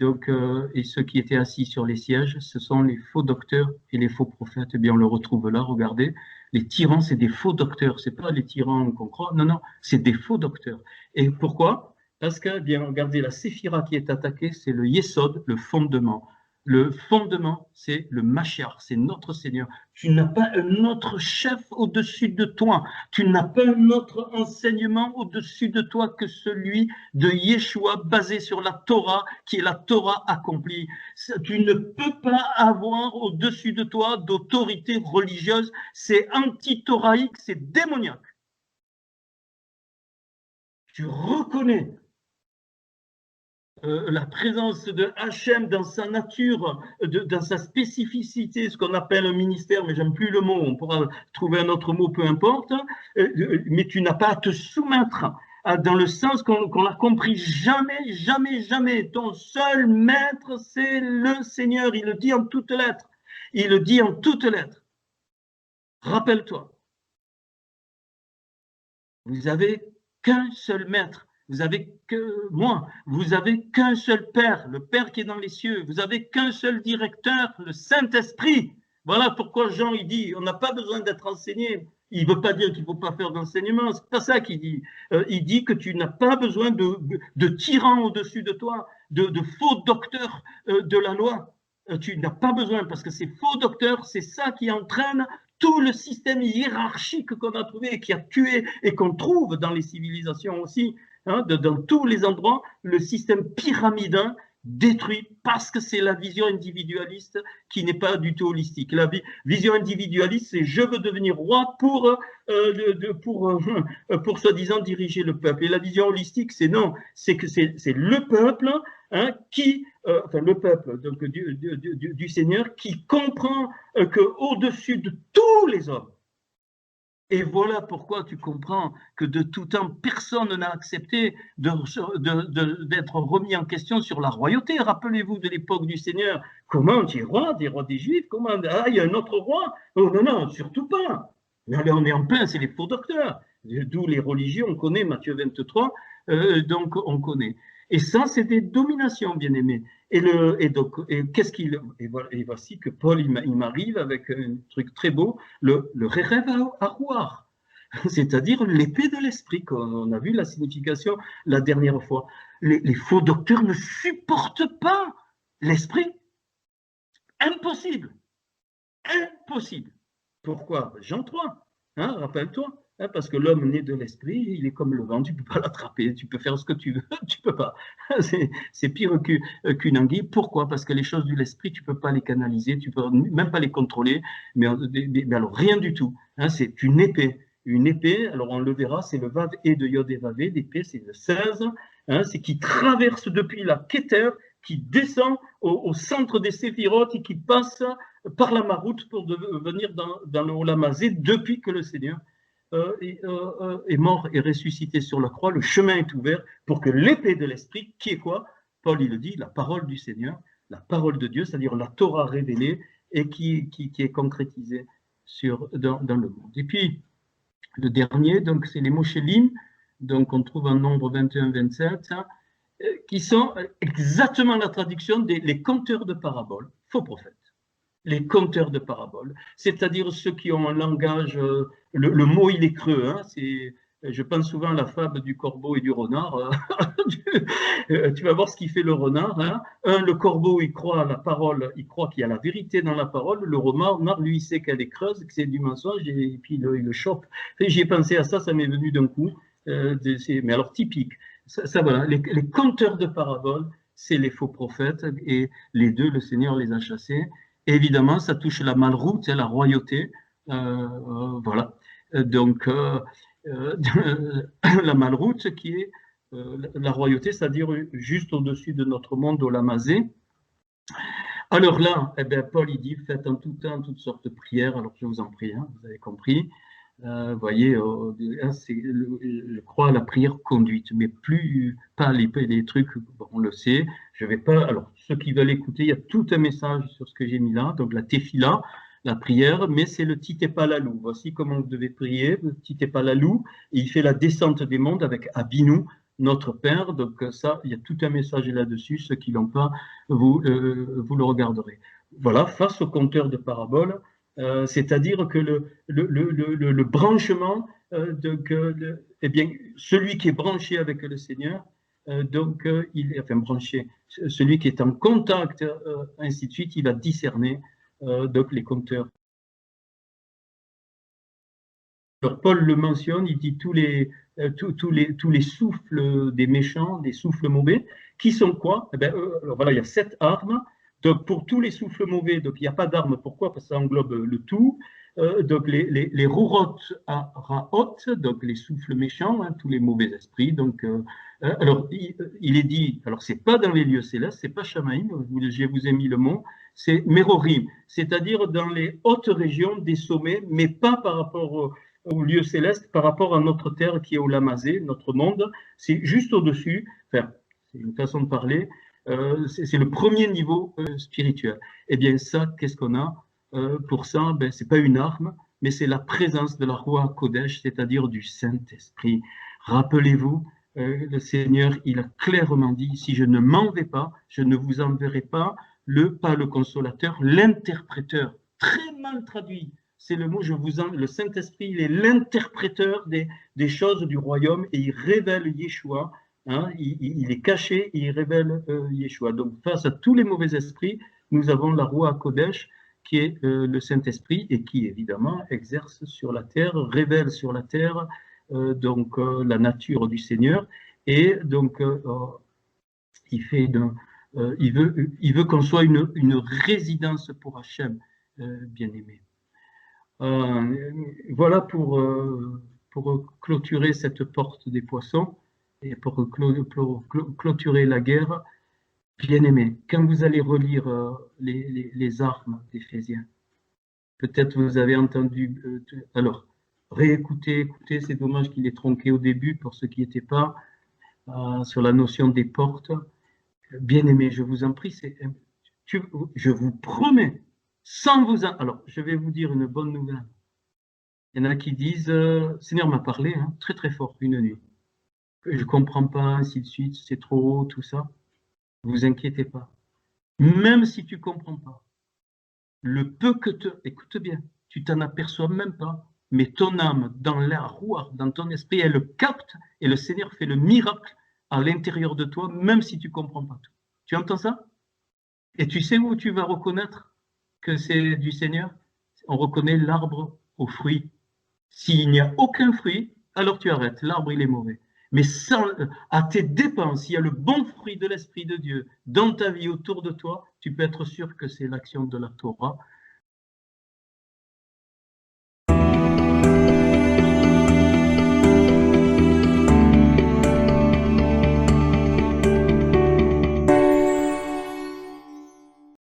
ceux qui étaient assis sur les sièges. Ce sont les faux docteurs et les faux prophètes. Eh bien, on le retrouve là, regardez. Les tyrans, c'est des faux docteurs. C'est pas les tyrans qu'on croit. Non, non, c'est des faux docteurs. Et pourquoi? Parce que, bien, regardez, la séphira qui est attaquée, c'est le yesod, le fondement. Le fondement, c'est le Mashiach, c'est notre Seigneur. Tu n'as pas un autre chef au-dessus de toi. Tu n'as pas un autre enseignement au-dessus de toi que celui de Yeshua basé sur la Torah, qui est la Torah accomplie. Tu ne peux pas avoir au-dessus de toi d'autorité religieuse. C'est anti-toraïque, c'est démoniaque. Tu reconnais la présence de Hachem dans sa nature, dans sa spécificité, ce qu'on appelle un ministère, mais j'aime plus le mot, on pourra trouver un autre mot, peu importe, mais tu n'as pas à te soumettre dans le sens qu'on l'a compris, jamais, jamais, jamais. Ton seul maître, c'est le Seigneur, il le dit en toutes lettres. Il le dit en toutes lettres. Rappelle-toi, vous n'avez qu'un seul maître. Vous avez que moi, vous avez qu'un seul Père, le Père qui est dans les cieux. Vous avez qu'un seul directeur, le Saint-Esprit. Voilà pourquoi Jean il dit, on n'a pas besoin d'être enseigné. Il ne veut pas dire qu'il ne faut pas faire d'enseignement, c'est pas ça qu'il dit. Il dit que tu n'as pas besoin de tyrans au-dessus de toi, de faux docteurs de la loi. Tu n'as pas besoin, parce que ces faux docteurs, c'est ça qui entraîne tout le système hiérarchique qu'on a trouvé et qui a tué et qu'on trouve dans les civilisations aussi. Hein, dans tous les endroits, le système pyramidin détruit parce que c'est la vision individualiste qui n'est pas du tout holistique. La vision individualiste, c'est je veux devenir roi pour soi-disant diriger le peuple. Et la vision holistique, c'est non, c'est que c'est le peuple hein, le peuple donc, du Seigneur qui comprend qu'au-dessus de tous les hommes, et voilà pourquoi tu comprends que de tout temps, personne n'a accepté d'être remis en question sur la royauté. Rappelez-vous de l'époque du Seigneur. Comment tu es roi des Juifs? Comment il y a un autre roi? Oh non, non, surtout pas. Mais là, on est en plein, c'est les faux docteurs. D'où les religions, on connaît Matthieu 23, donc on connaît. Et ça, c'est des dominations, bien aimés. Et qu'est-ce qu'il. Et voici que Paul, il m'arrive avec un truc très beau, le rêve à roire, c'est-à-dire l'épée de l'esprit, qu'on a vu la signification la dernière fois. Les faux docteurs ne supportent pas l'esprit. Impossible. Impossible. Pourquoi? Jean 3, hein, rappelle-toi. Hein, parce que l'homme né de l'esprit, il est comme le vent, tu ne peux pas l'attraper, tu peux faire ce que tu veux, tu ne peux pas. C'est pire qu'une anguille. Pourquoi? Parce que les choses de l'esprit, tu ne peux pas les canaliser, tu ne peux même pas les contrôler, mais alors rien du tout. Hein, c'est une épée. Une épée, alors on le verra, c'est le Vav et de Yod et Vavé, l'épée c'est le 16, hein, c'est qui traverse depuis la Kéter, qui descend au centre des séphirotes et qui passe par la Maroute pour venir dans le Olamazé depuis que le Seigneur est mort et ressuscité sur la croix. Le chemin est ouvert pour que l'épée de l'Esprit, qui est quoi? Paul, il le dit, la parole du Seigneur, la parole de Dieu, c'est-à-dire la Torah révélée et qui est concrétisée dans le monde. Et puis, le dernier, donc, c'est les Moshélim, donc on trouve en nombre 21-27, qui sont exactement la traduction des conteurs de paraboles, faux prophètes. Les conteurs de paraboles, c'est-à-dire ceux qui ont un langage, le mot il est creux, hein, je pense souvent à la fable du corbeau et du renard. Tu vas voir ce qu'il fait le renard. Hein. Le corbeau, il croit à la parole, il croit qu'il y a la vérité dans la parole. Le renard, lui, il sait qu'elle est creuse, que c'est du mensonge, et puis il le chope. J'y ai pensé à ça, ça m'est venu d'un coup. Mais alors typique. Ça voilà, les conteurs de paraboles, c'est les faux prophètes, et les deux, le Seigneur les a chassés. Évidemment, ça touche la malroute, la royauté. Voilà. Donc, la malroute qui est la royauté, c'est-à-dire juste au-dessus de notre monde, Olamazé. Alors là, eh bien, Paul, il dit, faites en tout temps toutes sortes de prières. Alors, je vous en prie, hein, vous avez compris. Vous voyez, je crois à la prière conduite, mais plus pas les trucs, bon, on le sait. Je vais pas. Alors, ceux qui veulent écouter, il y a tout un message sur ce que j'ai mis là. Donc, la tefila, la prière, mais c'est le Titepalalou. Voici comment vous devez prier, le Titepalalou. Et il fait la descente des mondes avec Abinu, notre Père. Donc, ça, il y a tout un message là-dessus. Ceux qui l'ont pas, vous le regarderez. Voilà, face au compteur de paraboles. C'est-à-dire que le branchement, eh bien, celui qui est branché avec le Seigneur, branché, celui qui est en contact, ainsi de suite, il va discerner donc les compteurs. Alors Paul le mentionne, il dit tous les souffles des méchants, des souffles mauvais, qui sont quoi? Eh bien, alors voilà, il y a 7 armes. Donc, pour tous les souffles mauvais, donc il n'y a pas d'armes. Pourquoi? Parce que ça englobe le tout. Donc, les rourot à raot, donc les souffles méchants, hein, tous les mauvais esprits. Donc, alors, il est dit, alors c'est pas dans les lieux célestes, c'est pas Shamaïm, je vous ai mis le mot, c'est Merorim, c'est-à-dire dans les hautes régions des sommets, mais pas par rapport au lieu céleste, par rapport à notre terre qui est au Lamazé, notre monde, c'est juste au-dessus, enfin, c'est une façon de parler. C'est le premier niveau spirituel. Eh bien, ça, qu'est-ce qu'on a pour ça? Ben, c'est pas une arme, mais c'est la présence de la Roi Kodesh, c'est-à-dire du Saint-Esprit. Rappelez-vous, le Seigneur, il a clairement dit, si je ne m'en vais pas, je ne vous enverrai pas pas le consolateur, l'interpréteur. Très mal traduit. C'est le mot, le Saint-Esprit, il est l'interpréteur des choses du royaume et il révèle Yeshua. Hein, il est caché et il révèle Yeshua. Donc, face à tous les mauvais esprits, nous avons la Roi Kodesh, qui est le Saint-Esprit, et qui, évidemment, exerce sur la terre, révèle sur la terre la nature du Seigneur. Et donc, il veut qu'on soit une résidence pour Hachem, bien-aimé. Voilà pour clôturer cette porte des poissons. Et pour clôturer la guerre, bien aimé, quand vous allez relire les armes d'Éphésiens, peut-être vous avez entendu, alors écoutez, c'est dommage qu'il ait tronqué au début pour ceux qui n'étaient pas, sur la notion des portes. Bien aimé, je vous en prie, je vous promets, alors je vais vous dire une bonne nouvelle. Il y en a qui disent, Seigneur m'a parlé, hein, très très fort, une nuit. Je ne comprends pas, ainsi de suite, c'est trop haut, tout ça. Ne vous inquiétez pas. Même si tu ne comprends pas, le peu que écoute bien, tu t'en aperçois même pas, mais ton âme, dans la roue, dans ton esprit, elle le capte et le Seigneur fait le miracle à l'intérieur de toi, même si tu ne comprends pas tout. Tu entends ça? Et tu sais où tu vas reconnaître que c'est du Seigneur? On reconnaît l'arbre aux fruits. S'il n'y a aucun fruit, alors tu arrêtes, l'arbre il est mauvais. Mais à tes dépens, s'il y a le bon fruit de l'Esprit de Dieu dans ta vie autour de toi, tu peux être sûr que c'est l'action de la Torah